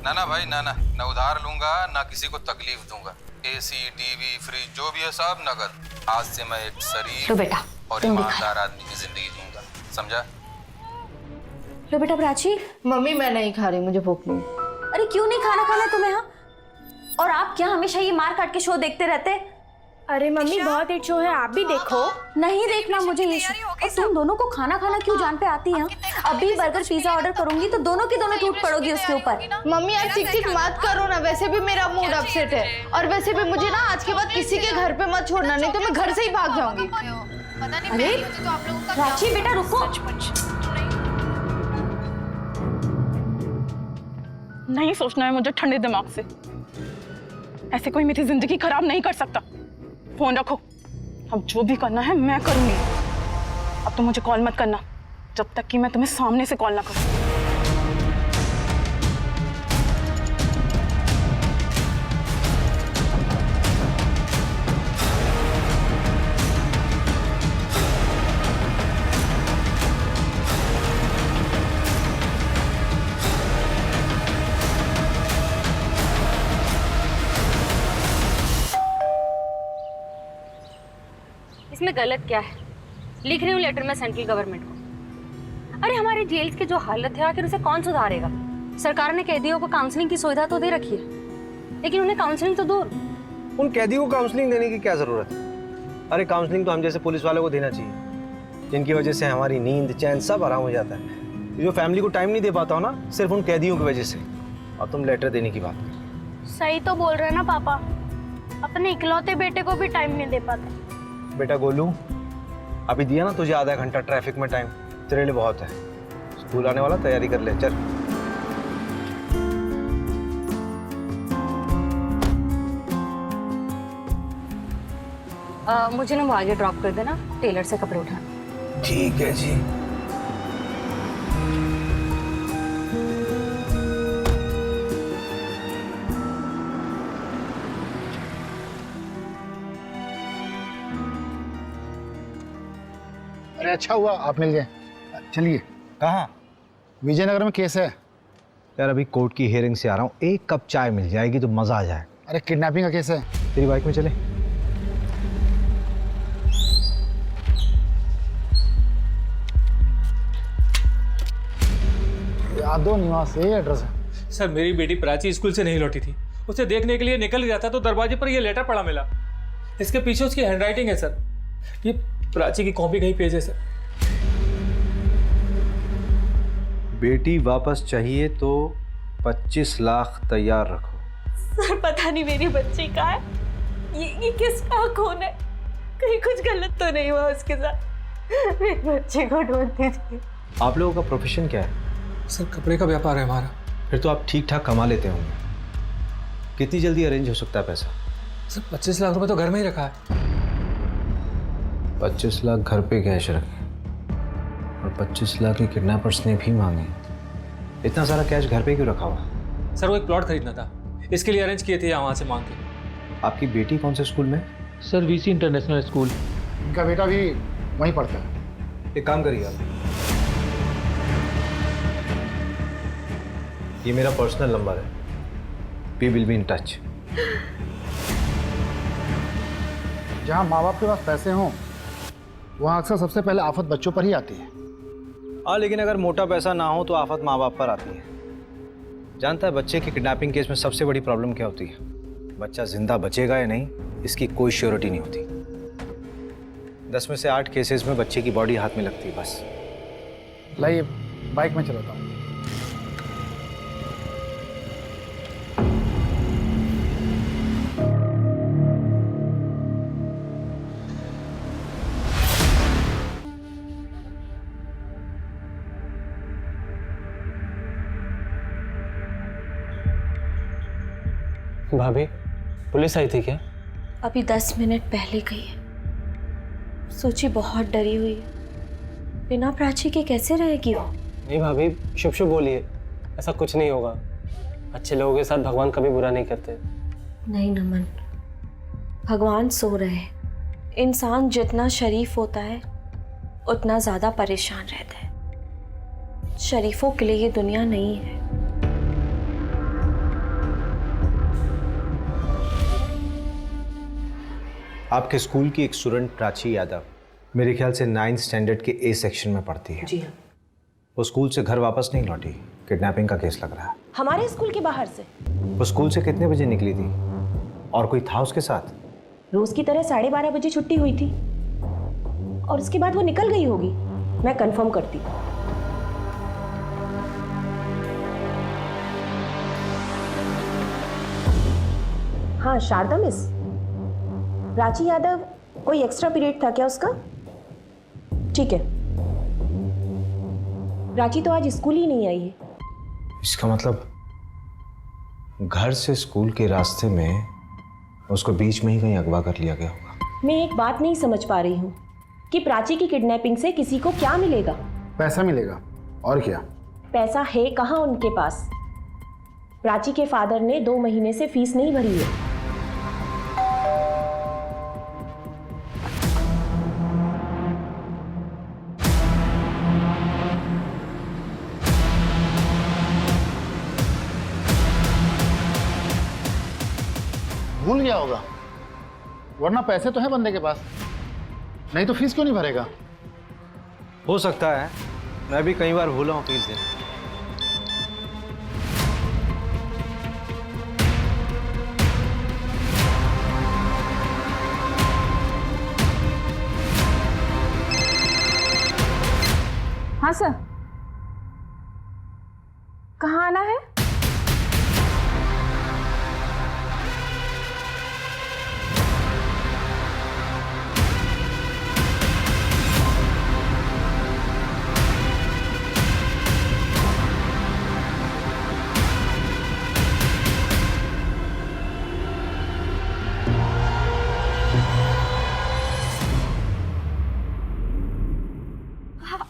ना ना भाई ना ना, ना उधार लूंगा ना किसी को तकलीफ दूंगा। एसी, टीवी, फ्रिज जो भी है सब नगद। आज से मैं एक शरीफ लो बेटा, और ईमानदार आदमी की जिंदगी जीऊंगा, समझा? लो बेटा प्राची। मम्मी मैं नहीं खा रही, मुझे भूख नहीं। अरे क्यों नहीं खाना खाना तुम्हें? हाँ, और आप क्या हमेशा ये मार काट के शो देखते रहते? अरे मम्मी बहुत हिट शो है, आप भी देखो। नहीं देखना मुझे ये शो। और तुम दोनों को खाना खाना क्यों जान पे आती है? अभी बर्गर पिज्जा ऑर्डर करूंगी तो दोनों की दोनों टूट पड़ोगी उसके ऊपर। मम्मी आप चिक चिक मत करो ना, वैसे भी मेरा मूड अपसेट है और वैसे भी मुझे ना आज के बाद किसी के घर पे मत छोड़ना, नहीं तो मैं घर से ही भाग जाऊंगी। अरे प्राची बेटा रुको। नहीं सोचना है मुझे ठंडे दिमाग से। ऐसे कोई मेरी जिंदगी खराब नहीं कर सकता। फोन रखो, अब जो भी करना है मैं करूंगी। अब तो मुझे कॉल मत करना जब तक कि मैं तुम्हें सामने से कॉल ना करूं। इसमें गलत क्या है? लिख रही हूँ लेटर में सेंट्रल गवर्नमेंट को। अरे हमारे जेल्स की जो हालत है आखिर उसे कौन सुधारेगा? सरकार ने कैदियों को काउंसलिंग की सुविधा तो दे रखी है, लेकिन उन्हें काउंसलिंग तो दूर। उन कैदियों को काउंसलिंग देने की क्या जरूरत है? अरे काउंसलिंग तो हम जैसे पुलिस वालों को देना चाहिए, जिनकी वजह से हमारी नींद चैन सब आराम हो जाता है। जो फैमिली को टाइम नहीं दे पाता हो ना, सिर्फ उन कैदियों की वजह से। और तुम लेटर देने की बात कर। सही तो बोल रहे हैं ना पापा, अपने इकलौते बेटे को भी टाइम नहीं दे पाते। बेटा गोलू, अभी दिया ना तुझे आधा घंटा ट्रैफिक में टाइम, तेरे लिए बहुत है। स्कूल आने वाला, तैयारी कर ले, चल। मुझे ना वो आगे ड्रॉप कर देना, टेलर से कपड़े उठाना। ठीक है जी। अरे अच्छा हुआ आप मिल गए। चलिए। कहाँ? विजयनगर में केस है यार। अभी कोर्ट की हियरिंग से आ रहा हूँ, एक कप चाय मिल जाएगी तो मजा आ जाए। अरे किडनैपिंग का केस है। तेरी बाइक में चले। यादव निवास, ये एड्रेस है। सर मेरी बेटी प्राची स्कूल से नहीं लौटी थी, उसे देखने के लिए निकल गया था तो दरवाजे पर यह लेटर पड़ा मिला। इसके पीछे उसकी हैंडराइटिंग है सर, ये प्राची की कॉपी का ही पेज है सर। बेटी वापस चाहिए तो 25 लाख तैयार रखो। सर पता नहीं मेरी बच्ची कहाँ है, ये किसका खून है? कहीं कुछ गलत तो नहीं हुआ उसके साथ? मेरे बच्चे को ढूंढती थी। आप लोगों का प्रोफेशन क्या है? सर कपड़े का व्यापार है हमारा। फिर तो आप ठीक ठाक कमा लेते होंगे। कितनी जल्दी अरेंज हो सकता है पैसा? सर 25 लाख रुपए तो घर में ही रखा है। 25 लाख घर पे कैश रखे और 25 लाख के किडनैपर्स ने भी मांगे। इतना सारा कैश घर पे क्यों रखा हुआ? सर वो एक प्लॉट खरीदना था, इसके लिए अरेंज किए थे यहाँ वहाँ से मांग के। आपकी बेटी कौन से स्कूल में? Sir VC international school. इनका बेटा भी वहीं पढ़ता है। एक काम करिए आप, ये मेरा पर्सनल नंबर है, we will be in touch. जहाँ माँ बाप के पास पैसे हों वहाँ अक्सर सबसे पहले आफत बच्चों पर ही आती है। हाँ, लेकिन अगर मोटा पैसा ना हो तो आफत माँ बाप पर आती है। जानता है बच्चे की किडनैपिंग केस में सबसे बड़ी प्रॉब्लम क्या होती है? बच्चा जिंदा बचेगा या नहीं, इसकी कोई श्योरिटी नहीं होती। 10 में से 8 केसेस में बच्चे की बॉडी हाथ में लगती है बस। लाइए बाइक में चलाता हूँ। भाभी पुलिस आई थी क्या? अभी 10 मिनट पहले गई है। सोची बहुत डरी हुई है, बिना प्राची के कैसे रहेगी वो? नहीं भाभी, शुभ शुभ बोलिए, ऐसा कुछ नहीं होगा। अच्छे लोगों के साथ भगवान कभी बुरा नहीं करते। नहीं नमन, भगवान सो रहे हैं। इंसान जितना शरीफ होता है उतना ज्यादा परेशान रहता है। शरीफों के लिए ये दुनिया नहीं है। आपके स्कूल की एक स्टूडेंट प्राची यादव मेरे ख्याल से 9th स्टैंडर्ड के ए सेक्शन में पढ़ती है। जी हाँ। वो स्कूल से घर वापस नहीं लौटी, किडनैपिंग का केस लग रहा है। हमारे स्कूल के बाहर से? वो स्कूल से कितने बजे निकली थी और कोई था उसके साथ? रोज की तरह 12:30 बजे छुट्टी हुई थी और उसके बाद वो निकल गई होगी। मैं कंफर्म करती हूँ। हाँ शारदा मिस, प्राची यादव कोई एक्स्ट्रा पीरियड था क्या उसका? ठीक है। प्राची तो आज स्कूल ही नहीं आई है। इसका मतलब घर से स्कूल के रास्ते में उसको बीच में ही कहीं अगवा कर लिया गया होगा। मैं एक बात नहीं समझ पा रही हूँ कि प्राची की किडनैपिंग से किसी को क्या मिलेगा? पैसा मिलेगा और क्या। पैसा है कहाँ उनके पास? प्राची के फादर ने 2 महीने से फीस नहीं भरी है। भूल गया होगा, वरना पैसे तो है बंदे के पास, नहीं तो फीस क्यों नहीं भरेगा? हो सकता है, मैं भी कई बार भूला हूँ फीस देना। हाँ सर, कहाँ आना है?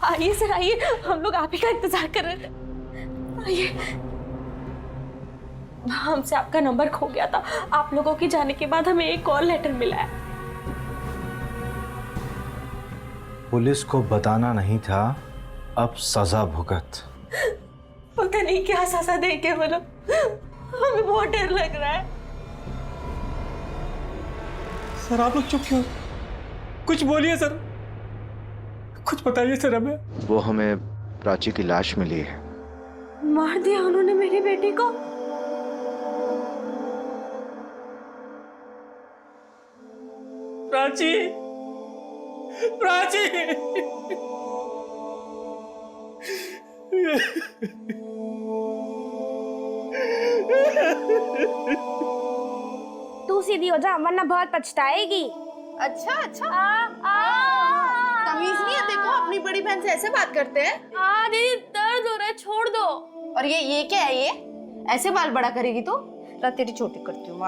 आइए सर, आइए, हम लोग आप ही का इंतजार कर रहे थे। आइए। हमसे आपका नंबर खो गया था, आप लोगों के जाने के बाद हमें एक कॉल लेटर मिला है। पुलिस को बताना नहीं था, अब सजा भुगत। पता नहीं क्या सजा देंगे वो लोग, हमें बहुत डर लग रहा है। सर आप लोग चुप क्यों? कुछ बोलिए सर, कुछ बताइए सर हमें। वो हमें प्राची की लाश मिली है। मार दिया उन्होंने मेरी बेटी को? प्राची, प्राची। तू सीधी हो जा वरना बहुत पछताएगी। अच्छा अच्छा, तमीज नहीं है देखो, अपनी बड़ी बहन से ऐसे बात करते हैं। दीदी दर्द हो रहा है, छोड़ दो। और ये क्या है? ये ऐसे बाल बड़ा करेगी तो तेरी छोटी करती हूँ।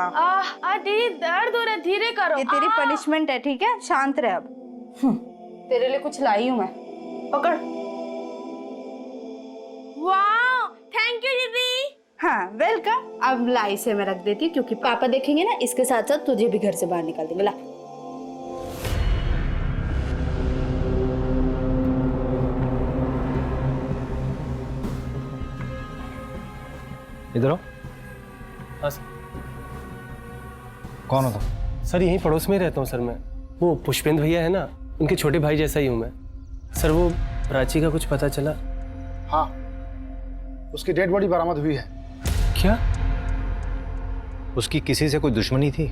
दीदी दर्द हो रहा है, धीरे करो। ये तेरी पनिशमेंट है, ठीक है? शांत रह अब। तेरे लिए कुछ लाई हूँ मैं, पकड़। वाह, थैंक यू दीदी। हाँ वेलकम। अब लाई से मैं रख देती हूँ क्योंकि पापा देखेंगे ना, इसके साथ साथ तुझे भी घर से बाहर निकाल देंगे। ला। इधर आओ। हाँ सर। कौन हो तुम? सर यहीं पड़ोस में ही रहता हूँ सर मैं। वो पुष्पेंद्र भैया है ना, उनके छोटे भाई जैसा ही हूँ मैं। सर वो प्राची का कुछ पता चला? हाँ, उसकी डेड बॉडी बरामद हुई है। क्या? उसकी किसी से कोई दुश्मनी थी?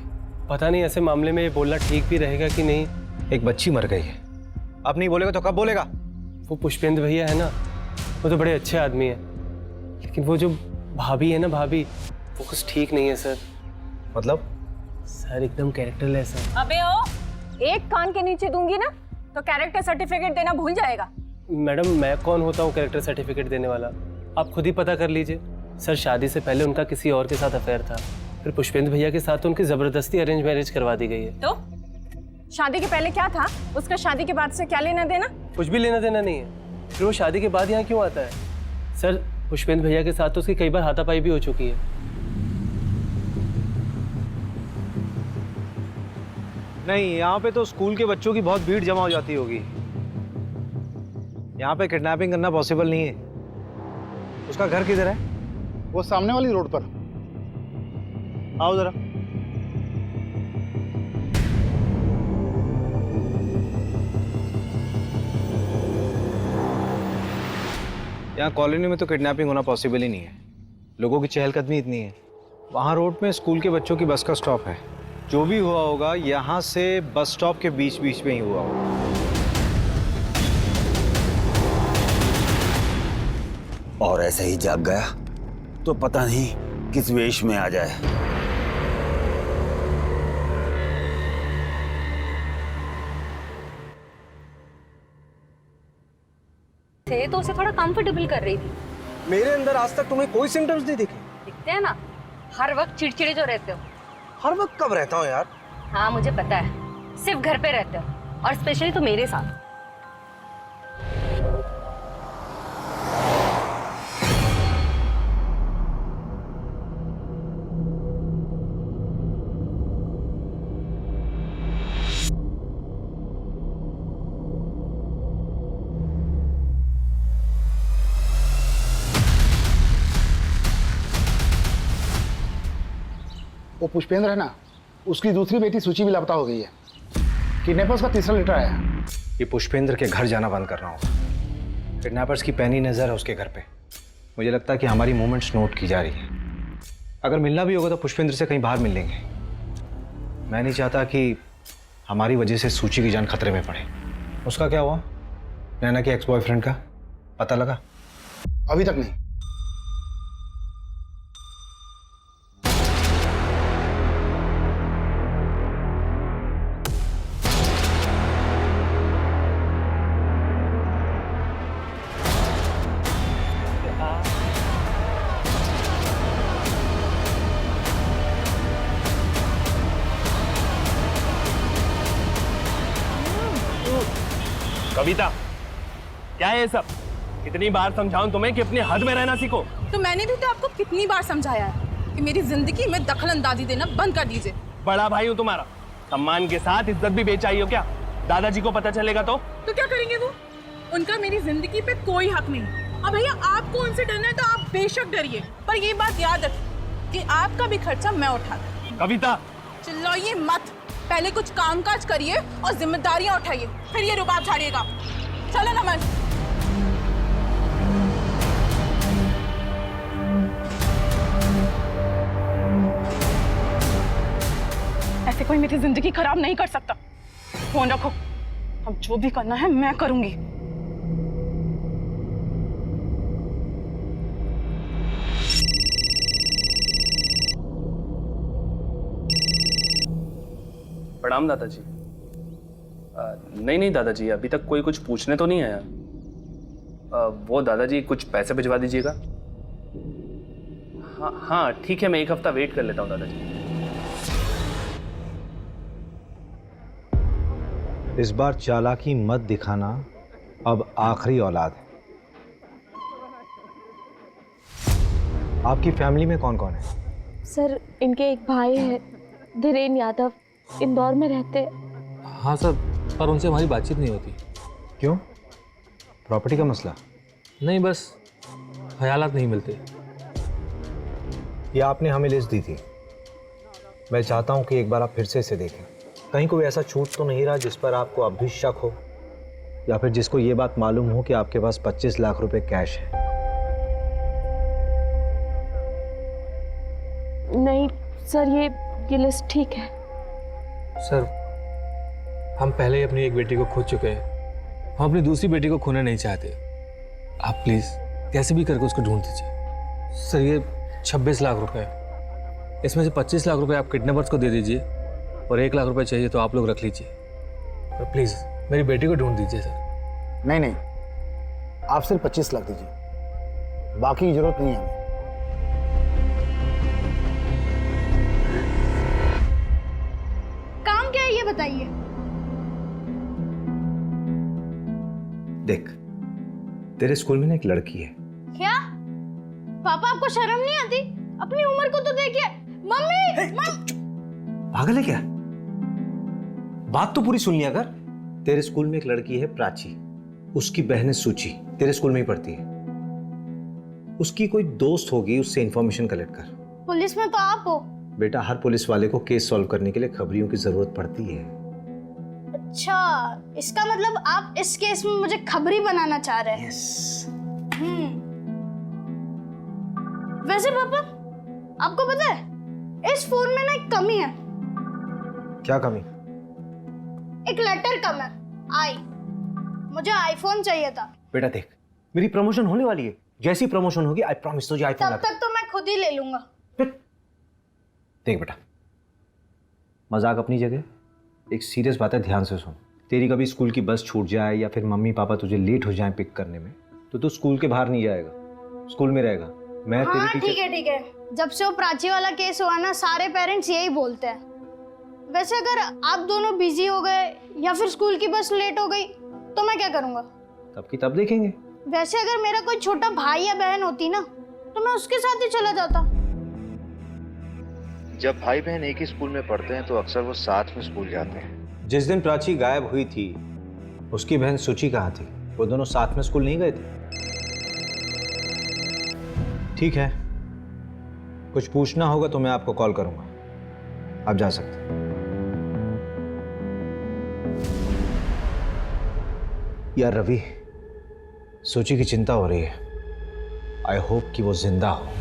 पता नहीं, ऐसे मामले में ये बोलना ठीक भी रहेगा कि नहीं। एक बच्ची मर गई है, अब नहीं बोलेगा तो कब बोलेगा? वो पुष्पेंद्र भैया है ना, वो तो बड़े अच्छे आदमी है, लेकिन वो जो भाभी है ना, भाभी, वो कुछ ठीक नहीं है सर। मतलब? सर एकदम कैरेक्टरलेस है। अबे ओ, एक कान के नीचे दूंगी ना तो कैरेक्टर सर्टिफिकेट देना भूल जाएगा। मैडम मैं कौन होता हूँ कैरेक्टर सर्टिफिकेट देने वाला? आप खुद ही पता कर लीजिए। सर शादी से पहले उनका किसी और के साथ अफेयर था, फिर पुष्पेंद्र भैया के साथ उनकी जबरदस्ती अरेंज मैरिज करवा दी गई है। तो शादी के पहले क्या था, उसका शादी के बाद से क्या लेना देना? कुछ भी लेना देना नहीं है। फिर वो शादी के बाद यहाँ क्यों आता है? सर पुष्पेंद्र भैया के साथ तो उसकी कई बार हाथापाई भी हो चुकी है। नहीं, यहाँ पे तो स्कूल के बच्चों की बहुत भीड़ जमा हो जाती होगी। यहाँ पे किडनैपिंग करना पॉसिबल नहीं है। उसका घर किधर है? वो सामने वाली रोड पर। आओ जरा। यहाँ कॉलोनी में तो किडनैपिंग होना पॉसिबल ही नहीं है, लोगों की चहलकदमी इतनी है। वहाँ रोड में स्कूल के बच्चों की बस का स्टॉप है। जो भी हुआ होगा यहाँ से बस स्टॉप के बीच बीच में ही हुआ होगा। और ऐसे ही जाग गया तो पता नहीं किस वेश में आ जाए। थे तो उसे थोड़ा कंफर्टेबल कर रही थी। मेरे अंदर आज तक तुम्हें कोई सिम्टम्स नहीं दिखे? दिखते हैं ना, हर वक्त चिड़चिड़े जो रहते हो। हर वक्त कब रहता हूँ यार? हाँ मुझे पता है, सिर्फ घर पे रहते हो और स्पेशली तो मेरे साथ। वो पुष्पेंद्र है ना, उसकी दूसरी बेटी सूची भी लापता हो गई है। किडनैपर्स का तीसरा लेटर आया है। ये पुष्पेंद्र के घर जाना बंद करना होगा। किडनैपर्स की पैनी नज़र है उसके घर पे। मुझे लगता है कि हमारी मूवमेंट्स नोट की जा रही है। अगर मिलना भी होगा तो पुष्पेंद्र से कहीं बाहर मिल लेंगे। मैं नहीं चाहता कि हमारी वजह से सूची की जान खतरे में पड़े। उसका क्या हुआ? नैना के एक्स बॉयफ्रेंड का पता लगा? अभी तक नहीं। कविता, क्या है ये सब? कितनी बार समझाऊं तुम्हें कि अपनी हद में रहना सीखो। तो मैंने भी तो आपको कितनी बार समझाया है कि मेरी जिंदगी में दखल अंदाजी देना बंद कर दीजिए। बड़ा भाई हूँ तुम्हारा, सम्मान के साथ इज्जत भी बेचाई हो क्या? दादाजी को पता चलेगा तो क्या करेंगे वो? उनका मेरी जिंदगी पे कोई हक नहीं। अब भैया आपको उनसे डरना है तो आप बेशक डरिए, पर ये बात याद रखिए कि आपका भी खर्चा मैं उठाता। कविता चिल्लाइए मत, पहले कुछ कामकाज करिए और जिम्मेदारियां उठाइए, फिर ये रुबाब झाड़िएगा। चलो नमन। ऐसे कोई मेरी जिंदगी खराब नहीं कर सकता। फोन रखो, अब जो भी करना है मैं करूंगी। प्रणाम दादाजी। नहीं दादाजी, अभी तक कोई कुछ पूछने तो नहीं आया। वो दादाजी कुछ पैसे भिजवा दीजिएगा। हाँ ठीक है, मैं एक हफ्ता वेट कर लेता हूँ दादाजी। इस बार चालाकी मत दिखाना, अब आखिरी औलाद है। आपकी फैमिली में कौन कौन है? सर इनके एक भाई है, धीरेन यादव, इंदौर में रहते। हाँ सर, पर उनसे हमारी बातचीत नहीं होती। क्यों? प्रॉपर्टी का मसला? नहीं, बस ख्यालात नहीं मिलते। ये आपने हमें लिस्ट दी थी, मैं चाहता हूँ कि एक बार आप फिर से इसे देखें। कहीं कोई ऐसा छूट तो नहीं रहा जिस पर आपको अब भी शक हो, या फिर जिसको ये बात मालूम हो कि आपके पास 25 लाख रुपए कैश है। नहीं सर, ये लिस्ट ठीक है। सर हम पहले ही अपनी एक बेटी को खो चुके हैं, हम अपनी दूसरी बेटी को खोना नहीं चाहते। आप प्लीज़ कैसे भी करके उसको ढूंढ दीजिए। सर ये 26 लाख रुपए, इसमें से 25 लाख रुपए आप किडनैपर्स को दे दीजिए और 1 लाख रुपए चाहिए तो आप लोग रख लीजिए। तो प्लीज़ मेरी बेटी को ढूंढ दीजिए सर। नहीं, आप सिर्फ 25 लाख दीजिए, बाकी की जरूरत नहीं है हमें। काम क्या है ये बताइए। देख, तेरे स्कूल में ना एक लड़की है। क्या पापा, आपको शर्म नहीं आती? अपनी उम्र को तो देखिए। मम्मी पागल है क्या? बात तो पूरी सुन लिया कर। तेरे स्कूल में एक लड़की है प्राची, उसकी बहन है सूची, तेरे स्कूल में ही पढ़ती है। उसकी कोई दोस्त होगी, उससे इंफॉर्मेशन कलेक्ट कर। पुलिस में तो आप हो। बेटा, हर पुलिस वाले को केस सॉल्व करने के लिए खबरियों की जरूरत पड़ती है। अच्छा, इसका मतलब आप इस केस में मुझे खबरी बनाना चाह रहे हैं। वैसे पापा, आपको पता है इस फोन में ना एक कमी है। क्या कमी? एक लेटर कम है, आई। मुझे आईफोन चाहिए था। बेटा देख, मेरी प्रमोशन होने वाली है, जैसी प्रमोशन होगी आई प्रॉमिस तुझे आईफोन। तब तक तो मैं खुद ही ले लूंगा। देख बेटा, मजाक अपनी जगह, एक सीरियस बात है, ध्यान से सुन। तेरी कभी स्कूल की बस छूट जाए या फिर मम्मी पापा तुझे लेट हो जाए पिक करने में, तो तू स्कूल के बाहर नहीं जाएगा, स्कूल में रहेगा। मैं हाँ, तेरी ठीक है ठीक है। जब से वो प्राची वाला केस हुआ ना, सारे पेरेंट्स यही बोलते हैं। वैसे अगर आप दोनों बिजी हो गए या फिर स्कूल की बस लेट हो गई तो मैं क्या करूँगा? तब की तब देखेंगे। वैसे अगर मेरा कोई छोटा भाई या बहन होती ना तो मैं उसके साथ ही चला जाता। जब भाई बहन एक ही स्कूल में पढ़ते हैं तो अक्सर वो साथ में स्कूल जाते हैं। जिस दिन प्राची गायब हुई थी उसकी बहन सुची कहाँ थी? वो दोनों साथ में स्कूल नहीं गए थे? ठीक है, कुछ पूछना होगा तो मैं आपको कॉल करूंगा। आप जा सकते हैं। यार रवि, सुची की चिंता हो रही है। आई होप कि वो जिंदा हो।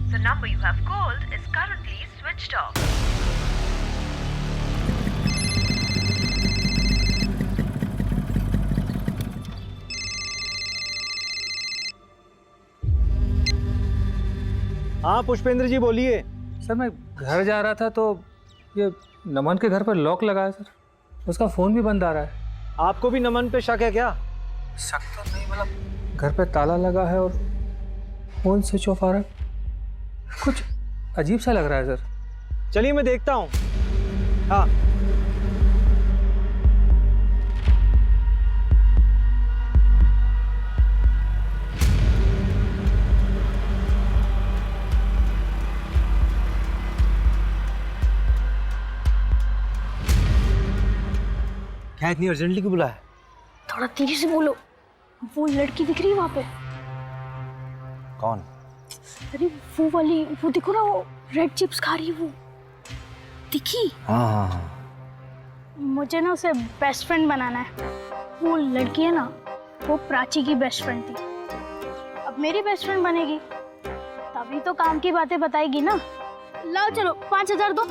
The number you have called is currently switched off. हाँ पुष्पेंद्र जी बोलिए। सर मैं घर जा रहा था तो ये नमन के घर पर लॉक लगा है सर, उसका फ़ोन भी बंद आ रहा है। आपको भी नमन पे शक है क्या? शक तो नहीं, मतलब घर पे ताला लगा है और फ़ोन स्विच ऑफ आ रहा है। कुछ अजीब सा लग रहा है सर। चलिए मैं देखता हूँ। हाँ क्या इतनी अर्जेंटली क्यों बुलाया? थोड़ा तेजी से बोलो, वो लड़की दिख रही है वहां पे। कौन? अरे वो वाली, वो देखो ना, वो रेड चिप्स खा रही है, वो दिखी? हाँ हाँ हाँ। मुझे ना उसे बेस्ट फ्रेंड बनाना है। वो लड़की है ना, वो प्राची की बेस्ट फ्रेंड थी, अब मेरी बेस्ट फ्रेंड बनेगी, तभी तो काम की बातें बताएगी ना। लाओ चलो 5,000 दो।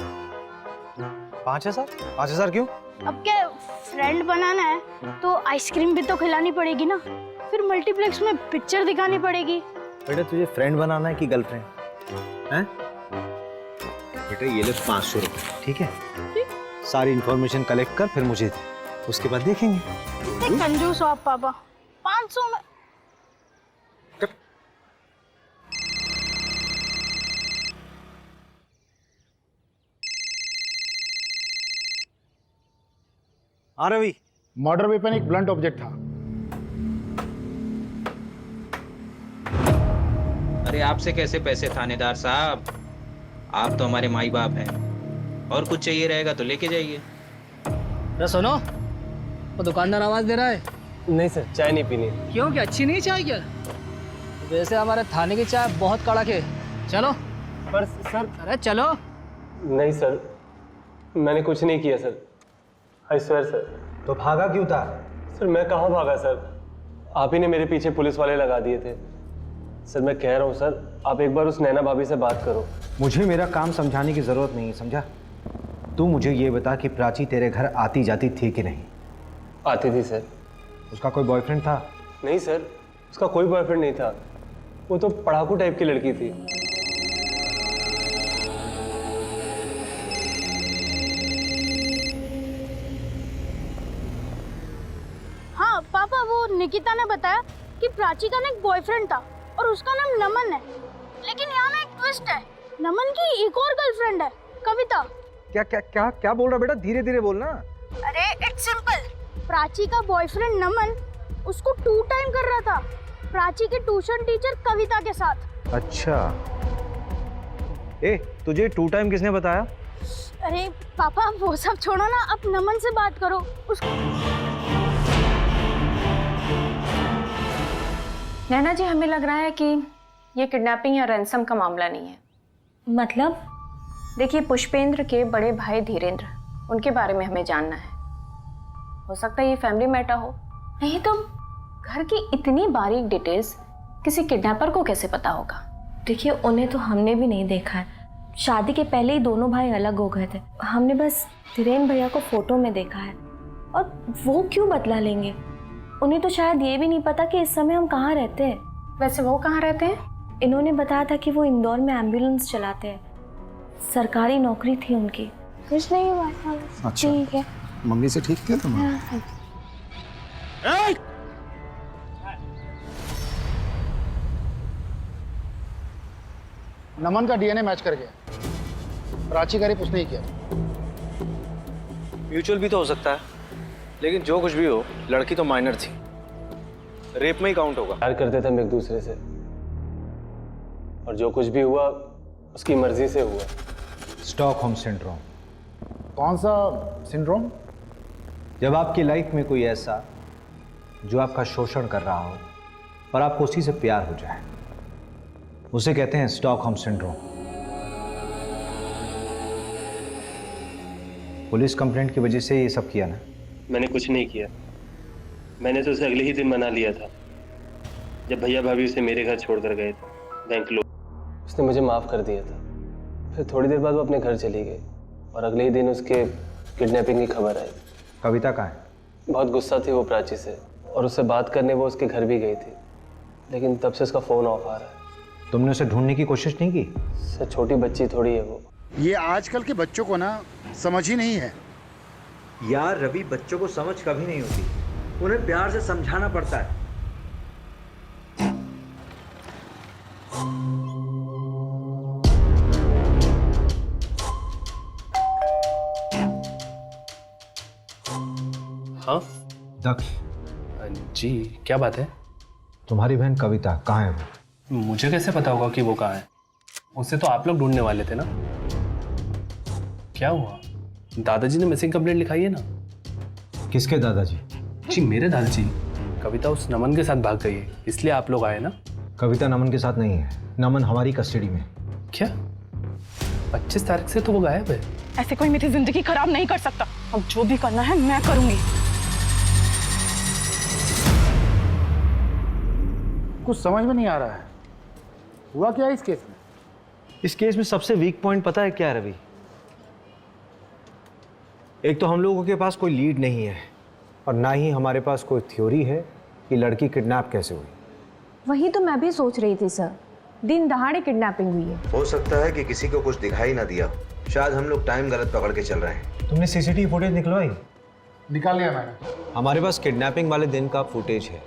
5,000? 5,000 क्यों? अब क्या फ्रेंड बनाना है तो आइसक्रीम भी तो खिलानी पड़ेगी ना, फिर मल्टीप्लेक्स में पिक्चर दिखानी पड़ेगी। बेटा तुझे फ्रेंड बनाना है कि गर्लफ्रेंड हैं? बेटा ये ले 500 रुपये, ठीक है? सारी इंफॉर्मेशन कलेक्ट कर फिर मुझे दे, उसके बाद देखेंगे। कितने कंजूस हो आप पापा, 500 में। हाँ रवि, मर्डर वेपन एक ब्लंट ऑब्जेक्ट था। अरे आपसे कैसे पैसे थानेदार साहब, आप तो हमारे माई बाप हैं। और कुछ चाहिए रहेगा तो लेके जाइए। अरे सुनो, वो दुकानदार आवाज दे रहा है। नहीं सर, चाय नहीं पीनी। क्यों, क्या अच्छी नहीं चाय क्या? वैसे हमारे थाने की चाय बहुत कड़क है। चलो। पर सर। अरे चलो। नहीं सर, मैंने कुछ नहीं किया सर। I swear sir. तो भागा क्यों था? सर मैं कहाँ भागा सर, आप ही ने मेरे पीछे पुलिस वाले लगा दिए थे। सर मैं कह रहा हूँ सर, आप एक बार उस नैना भाभी से बात करो। मुझे मेरा काम समझाने की जरूरत नहीं है, समझा? तू मुझे ये बता कि प्राची तेरे घर आती जाती थी कि नहीं? आती थी सर। उसका कोई बॉयफ्रेंड था? नहीं सर, उसका कोई बॉयफ्रेंड नहीं था, वो तो पढ़ाकू टाइप की लड़की थी। हाँ पापा, वो निकिता ने बताया कि प्राची का ना एक बॉयफ्रेंड था और उसका नाम नमन है, लेकिन यहाँ ना एक ट्विस्ट है, नमन की एक और गर्लफ्रेंड है, कविता। क्या क्या क्या क्या बोल रहा बेटा? धीरे धीरे बोलना। अरे इट्स सिंपल, प्राची का बॉयफ्रेंड नमन उसको 2 टाइम कर रहा था, प्राची के ट्यूशन टीचर कविता के साथ। अच्छा, ए तुझे 2 टाइम किसने बताया? अरे पापा वो सब छोड़ो ना, अब नमन से बात करो। नैना जी, हमें लग रहा है कि ये किडनैपिंग या रैंसम का मामला नहीं है। मतलब? देखिए, पुष्पेंद्र के बड़े भाई धीरेंद्र, उनके बारे में हमें जानना है। हो सकता है ये फैमिली मैटर हो, नहीं तो घर की इतनी बारीक डिटेल्स किसी किडनैपर को कैसे पता होगा? देखिए, उन्हें तो हमने भी नहीं देखा है, शादी के पहले ही दोनों भाई अलग हो गए थे। हमने बस धीरेन्द्र भैया को फोटो में देखा है, और वो क्यों बदला लेंगे? उन्हें तो शायद ये भी नहीं पता कि इस समय हम कहाँ रहते हैं। वैसे वो कहाँ रहते हैं? इन्होंने बताया था कि वो इंदौर में एम्बुलेंस चलाते हैं, सरकारी नौकरी थी उनकी। कुछ नहीं हुआ। अच्छा। ठीक है। मम्मी से ठीक थे तुम? नमन का डीएनए मैच कर गया। प्राची का रेप उसने ही किया। म्यूचुअल भी तो हो सकता है, लेकिन जो कुछ भी हो, लड़की तो माइनर थी, रेप में ही काउंट होगा। प्यार करते थे हम एक दूसरे से, और जो कुछ भी हुआ उसकी मर्जी से हुआ। Stockholm syndrome. कौन सा सिंड्रोम? जब आपकी लाइफ में कोई ऐसा जो आपका शोषण कर रहा हो और आपको उसी से प्यार हो जाए, उसे कहते हैं स्टॉकहोम सिंड्रोम। पुलिस कंप्लेंट की वजह से ये सब किया ना? मैंने कुछ नहीं किया, मैंने तो उसे अगले ही दिन मना लिया था जब भैया भाभी उसे मेरे घर छोड़कर गए थे बेंगलोर। उसने मुझे माफ़ कर दिया था, फिर थोड़ी देर बाद वो अपने घर चली गई और अगले ही दिन उसके किडनैपिंग की खबर आई। कविता कहाँ है? बहुत गुस्सा थी वो प्राची से, और उससे बात करने वो उसके घर भी गई थी, लेकिन तब से उसका फ़ोन ऑफ आ रहा है। तुमने उसे ढूंढने की कोशिश नहीं की? सर, छोटी बच्ची थोड़ी है वो। ये आजकल के बच्चों को ना समझ ही नहीं है। यार रवि, बच्चों को समझ कभी नहीं होती, उन्हें प्यार से समझाना पड़ता है। हाँ दक्ष जी, क्या बात है? तुम्हारी बहन कविता कहाँ है वो? मुझे कैसे पता होगा कि वो कहाँ है? उसे तो आप लोग ढूंढने वाले थे ना। क्या हुआ? दादाजी ने मिसिंग कंप्लेंट लिखाई है ना। किसके दादाजी? जी मेरे दादाजी। कविता उस नमन के साथ भाग गई है, इसलिए आप लोग आए ना। कविता नमन के साथ नहीं है, नमन हमारी कस्टडी में। क्या? 25 तारीख से तो वो गायब है। ऐसे कोई मेरी जिंदगी खराब नहीं कर सकता। अब जो भी करना है मैं करूंगी। कुछ समझ में नहीं आ रहा है, हुआ क्या है इस केस में? इस केस में सबसे वीक पॉइंट पता है क्या है रवि? एक तो हम लोगों के पास कोई लीड नहीं है, और ना ही हमारे पास कोई थ्योरी है कि लड़की किडनैप कैसे हुई। वही तो मैं भी सोच रही थी सर, दिन दहाड़े किडनैपिंग हुई है। हो सकता है कि किसी को कुछ दिखाई ना दिया, शायद हम लोग टाइम गलत पकड़ के चल रहे हैं। तुमने सीसीटीवी फुटेज निकलवाई? निकाल लिया मैंने। हमारे पास किडनैपिंग वाले दिन का फुटेज है,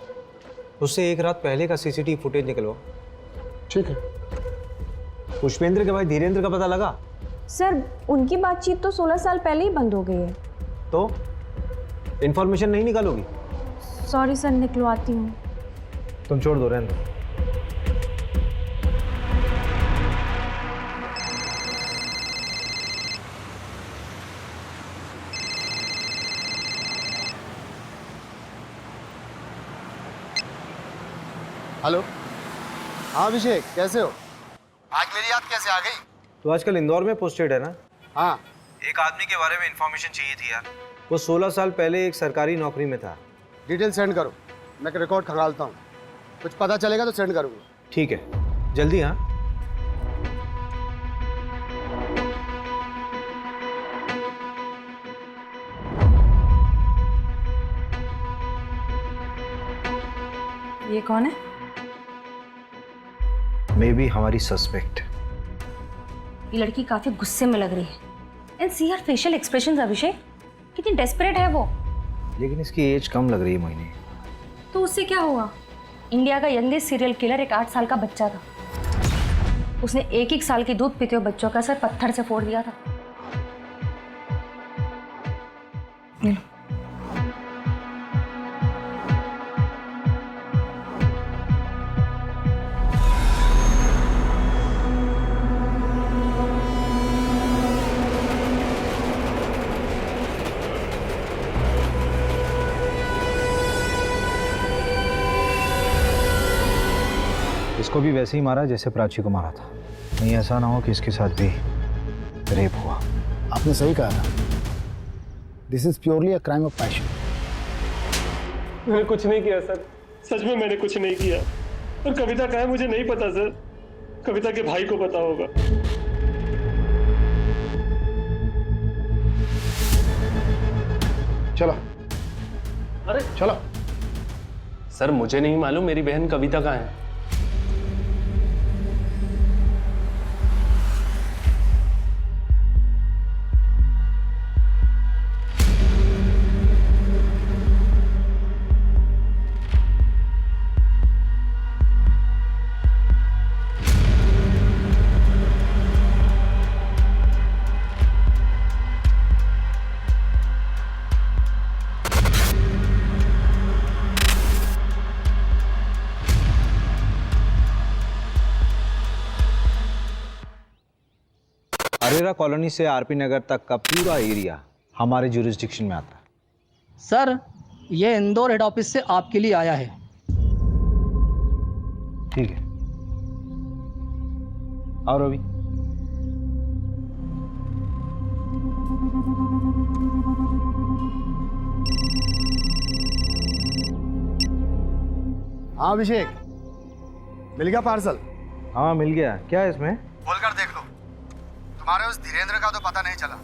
उससे एक रात पहले का सीसीटीवी फुटेज निकलवाओ। ठीक है। पुष्पेंद्र के भाई धीरेन्द्र का पता लगा? सर उनकी बातचीत तो 16 साल पहले ही बंद हो गई है। तो इंफॉर्मेशन नहीं निकालोगी? सॉरी सर, निकलवाती हूँ। तुम छोड़ दो, रहने दो। हेलो। हाँ अभिषेक, कैसे हो? आज मेरी याद कैसे आ गई? तो आजकल इंदौर में पोस्टेड है ना? हाँ। एक आदमी के बारे में इंफॉर्मेशन चाहिए थी यार। वो 16 साल पहले एक सरकारी नौकरी में था। डिटेल सेंड करो, मैं रिकॉर्ड खंगालता हूँ, कुछ पता चलेगा तो सेंड करूँगा। ठीक है, जल्दी। हाँ ये कौन है? मे बी हमारी सस्पेक्ट। ये लड़की काफी गुस्से में लग रही है। And see her facial expressions Abhishek, कितनी डेस्परेट है वो। लेकिन इसकी एज कम लग रही है मोहिनी। तो उससे क्या हुआ? इंडिया का यंगेस्ट सीरियल किलर एक 8 साल का बच्चा था। उसने 1-1 साल के दूध पीते हुए बच्चों का सर पत्थर से फोड़ दिया था। इसको भी वैसे ही मारा जैसे प्राची को मारा था। नहीं ऐसा ना हो कि इसके साथ भी रेप हुआ। आपने सही कहा था, this is purely a crime of passion. मैंने कुछ नहीं किया सर, सच में मैंने कुछ नहीं किया। और कविता कहाँ है मुझे नहीं पता सर, कविता के भाई को पता होगा। चलो। अरे चलो। सर मुझे नहीं मालूम मेरी बहन कविता कहाँ है। परेरा कॉलोनी से आरपी नगर तक का पूरा एरिया हमारे जुरिस्डिक्शन में आता है। सर ये इंदौर हेड ऑफिस से आपके लिए आया है। ठीक है, और रवि हाँ अभिषेक, मिल गया पार्सल? हाँ मिल गया। क्या है इसमें? खोलकर देख लो। तुम्हारे उस धीरेन्द्र का तो पता नहीं चला,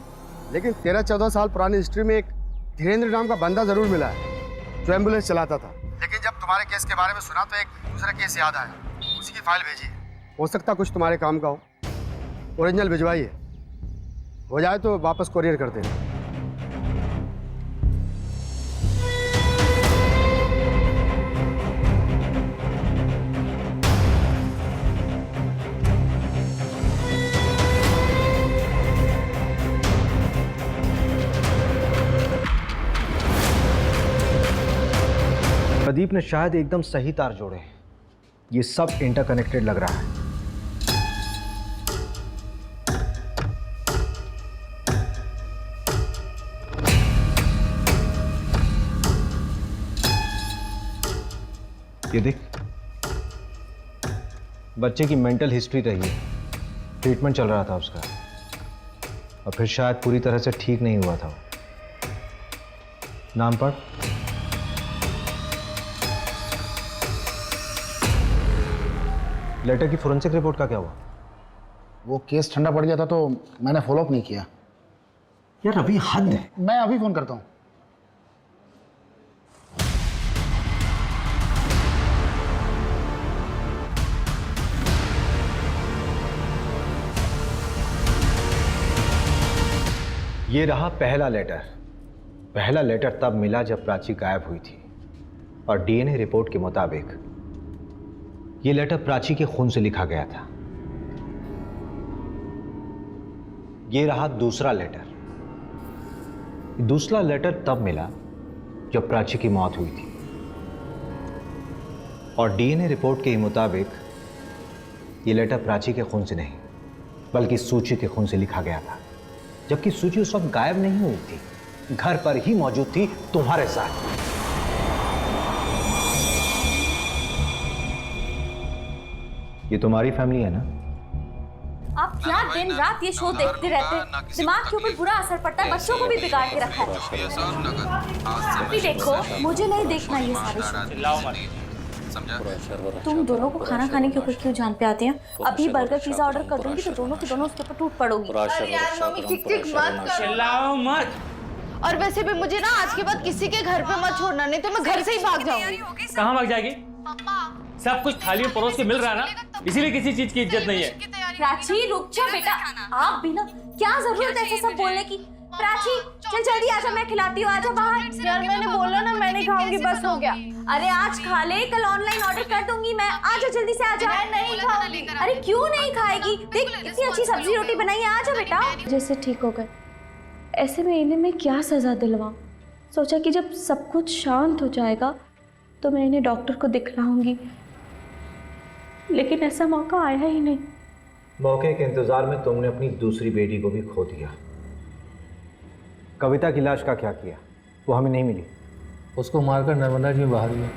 लेकिन 13-14 साल पुरानी हिस्ट्री में एक धीरेन्द्र नाम का बंदा जरूर मिला है जो एम्बुलेंस चलाता था। लेकिन जब तुम्हारे केस के बारे में सुना तो एक दूसरा केस याद आया, उसी की फाइल भेजी है। हो सकता कुछ तुम्हारे काम का हो। ओरिजिनल भिजवाइए, हो जाए तो वापस कोरियर कर देना। प्रदीप ने शायद एकदम सही तार जोड़े। ये सब इंटरकनेक्टेड लग रहा है। ये देख, बच्चे की मेंटल हिस्ट्री रही है, ट्रीटमेंट चल रहा था उसका, और फिर शायद पूरी तरह से ठीक नहीं हुआ था। नाम पढ़। लेटर की फोरेंसिक रिपोर्ट का क्या हुआ? वो केस ठंडा पड़ गया था तो मैंने फॉलोअप नहीं किया। यार अभी हद है। मैं अभी फोन करता हूँ। ये रहा पहला लेटर। पहला लेटर तब मिला जब प्राची गायब हुई थी, और डीएनए रिपोर्ट के मुताबिक ये लेटर प्राची के खून से लिखा गया था। ये रहा दूसरा लेटर। दूसरा लेटर तब मिला जब प्राची की मौत हुई थी, और डीएनए रिपोर्ट के मुताबिक ये लेटर प्राची के खून से नहीं बल्कि सूची के खून से लिखा गया था, जबकि सूची उस वक्त गायब नहीं हुई थी, घर पर ही मौजूद थी तुम्हारे साथ। ये तुम्हारी फैमिली है ना? आप क्या दिन रात ये शो देखते रहते हैं? दिमाग के ऊपर बुरा असर पड़ता है, बच्चों को भी बिगाड़ के रखा है। अभी देखो, मुझे नहीं देखना ये सारे शो। तुम दोनों को खाना खाने के ऊपर क्यों जान पे आते हैं? अभी बर्गर पिज्जा ऑर्डर कर दूंगी तो दोनों के दोनों उसके ऊपर टूट पड़ोगी। चिल्लाओ मत। और वैसे भी मुझे ना आज के बाद किसी के घर पे मत छोड़ना, नहीं तो मैं घर से ही भाग जाऊंगी। कहाँ भाग जाएगी? सब कुछ थाली में परोस के मिल रहा है ना, इसीलिए किसी चीज की इज्जत नहीं है। प्राची रुक जा बेटा, आप भी ना, क्या जरूरत है ऐसे सब बोलने की? प्राची चल जल्दी आजा, मैं खिलाती हूँ, आजा बाहर। यार मैंने बोला ना मैं नहीं खाऊंगी, बस हो गया। अरे आज खा ले, कल ऑनलाइन ऑर्डर कर दूंगी मैं। आजा जल्दी से आजा। मैं नहीं खाऊंगी। अरे क्यों नहीं खाएगी? देख इतनी अच्छी सब्जी रोटी बनाई है, आजा बेटा। जैसे ठीक हो गए, ऐसे में इन्हें मैं क्या सजा दिलवाऊं? सोचा कि जब सब कुछ शांत हो जाएगा तो मैं इन्हें डॉक्टर को दिखलाऊंगी, लेकिन ऐसा मौका आया ही नहीं। मौके के इंतजार में तुमने अपनी दूसरी बेटी को भी खो दिया। कविता की लाश का क्या किया? वो हमें नहीं मिली। उसको मारकर नर्मदा जी बाहर हुआ।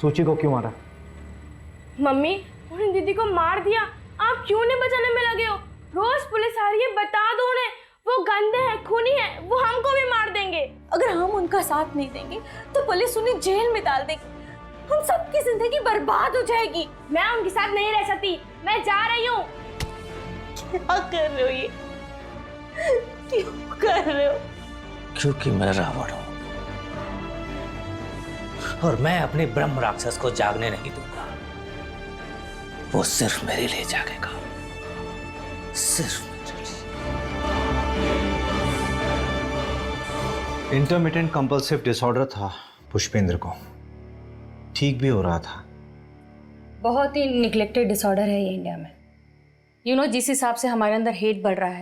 सूची को क्यों मारा? मम्मी उन्हें दीदी को मार दिया, आप क्यों नहीं बचाने में लगे हो? रोज पुलिस आ रही है, बता दो उन्हें, वो गंदे हैं, खूनी हैं, वो हमको भी मार देंगे। अगर हम उनका साथ नहीं देंगे तो पुलिस उन्हें जेल में डाल देगी, हम सबकी जिंदगी बर्बाद हो जाएगी। मैं उनके साथ नहीं रह सकती, मैं जा रही हूँ। क्या कर रहे हो ये? क्यों कर रहे हो? क्योंकि मैं रावण हूं और मैं अपने ब्रह्म राक्षस को जागने नहीं दूंगा। वो सिर्फ मेरे लिए जागेगा, सिर्फ मेरे लिए। इंटरमिटेंट कंपल्सिव डिसऑर्डर था पुष्पेंद्र को, ठीक भी हो रहा था। बहुत ही निग्लेक्टेड डिसऑर्डर है ये इंडिया में। जिस हिसाब से हमारे अंदर हेट बढ़ रहा है,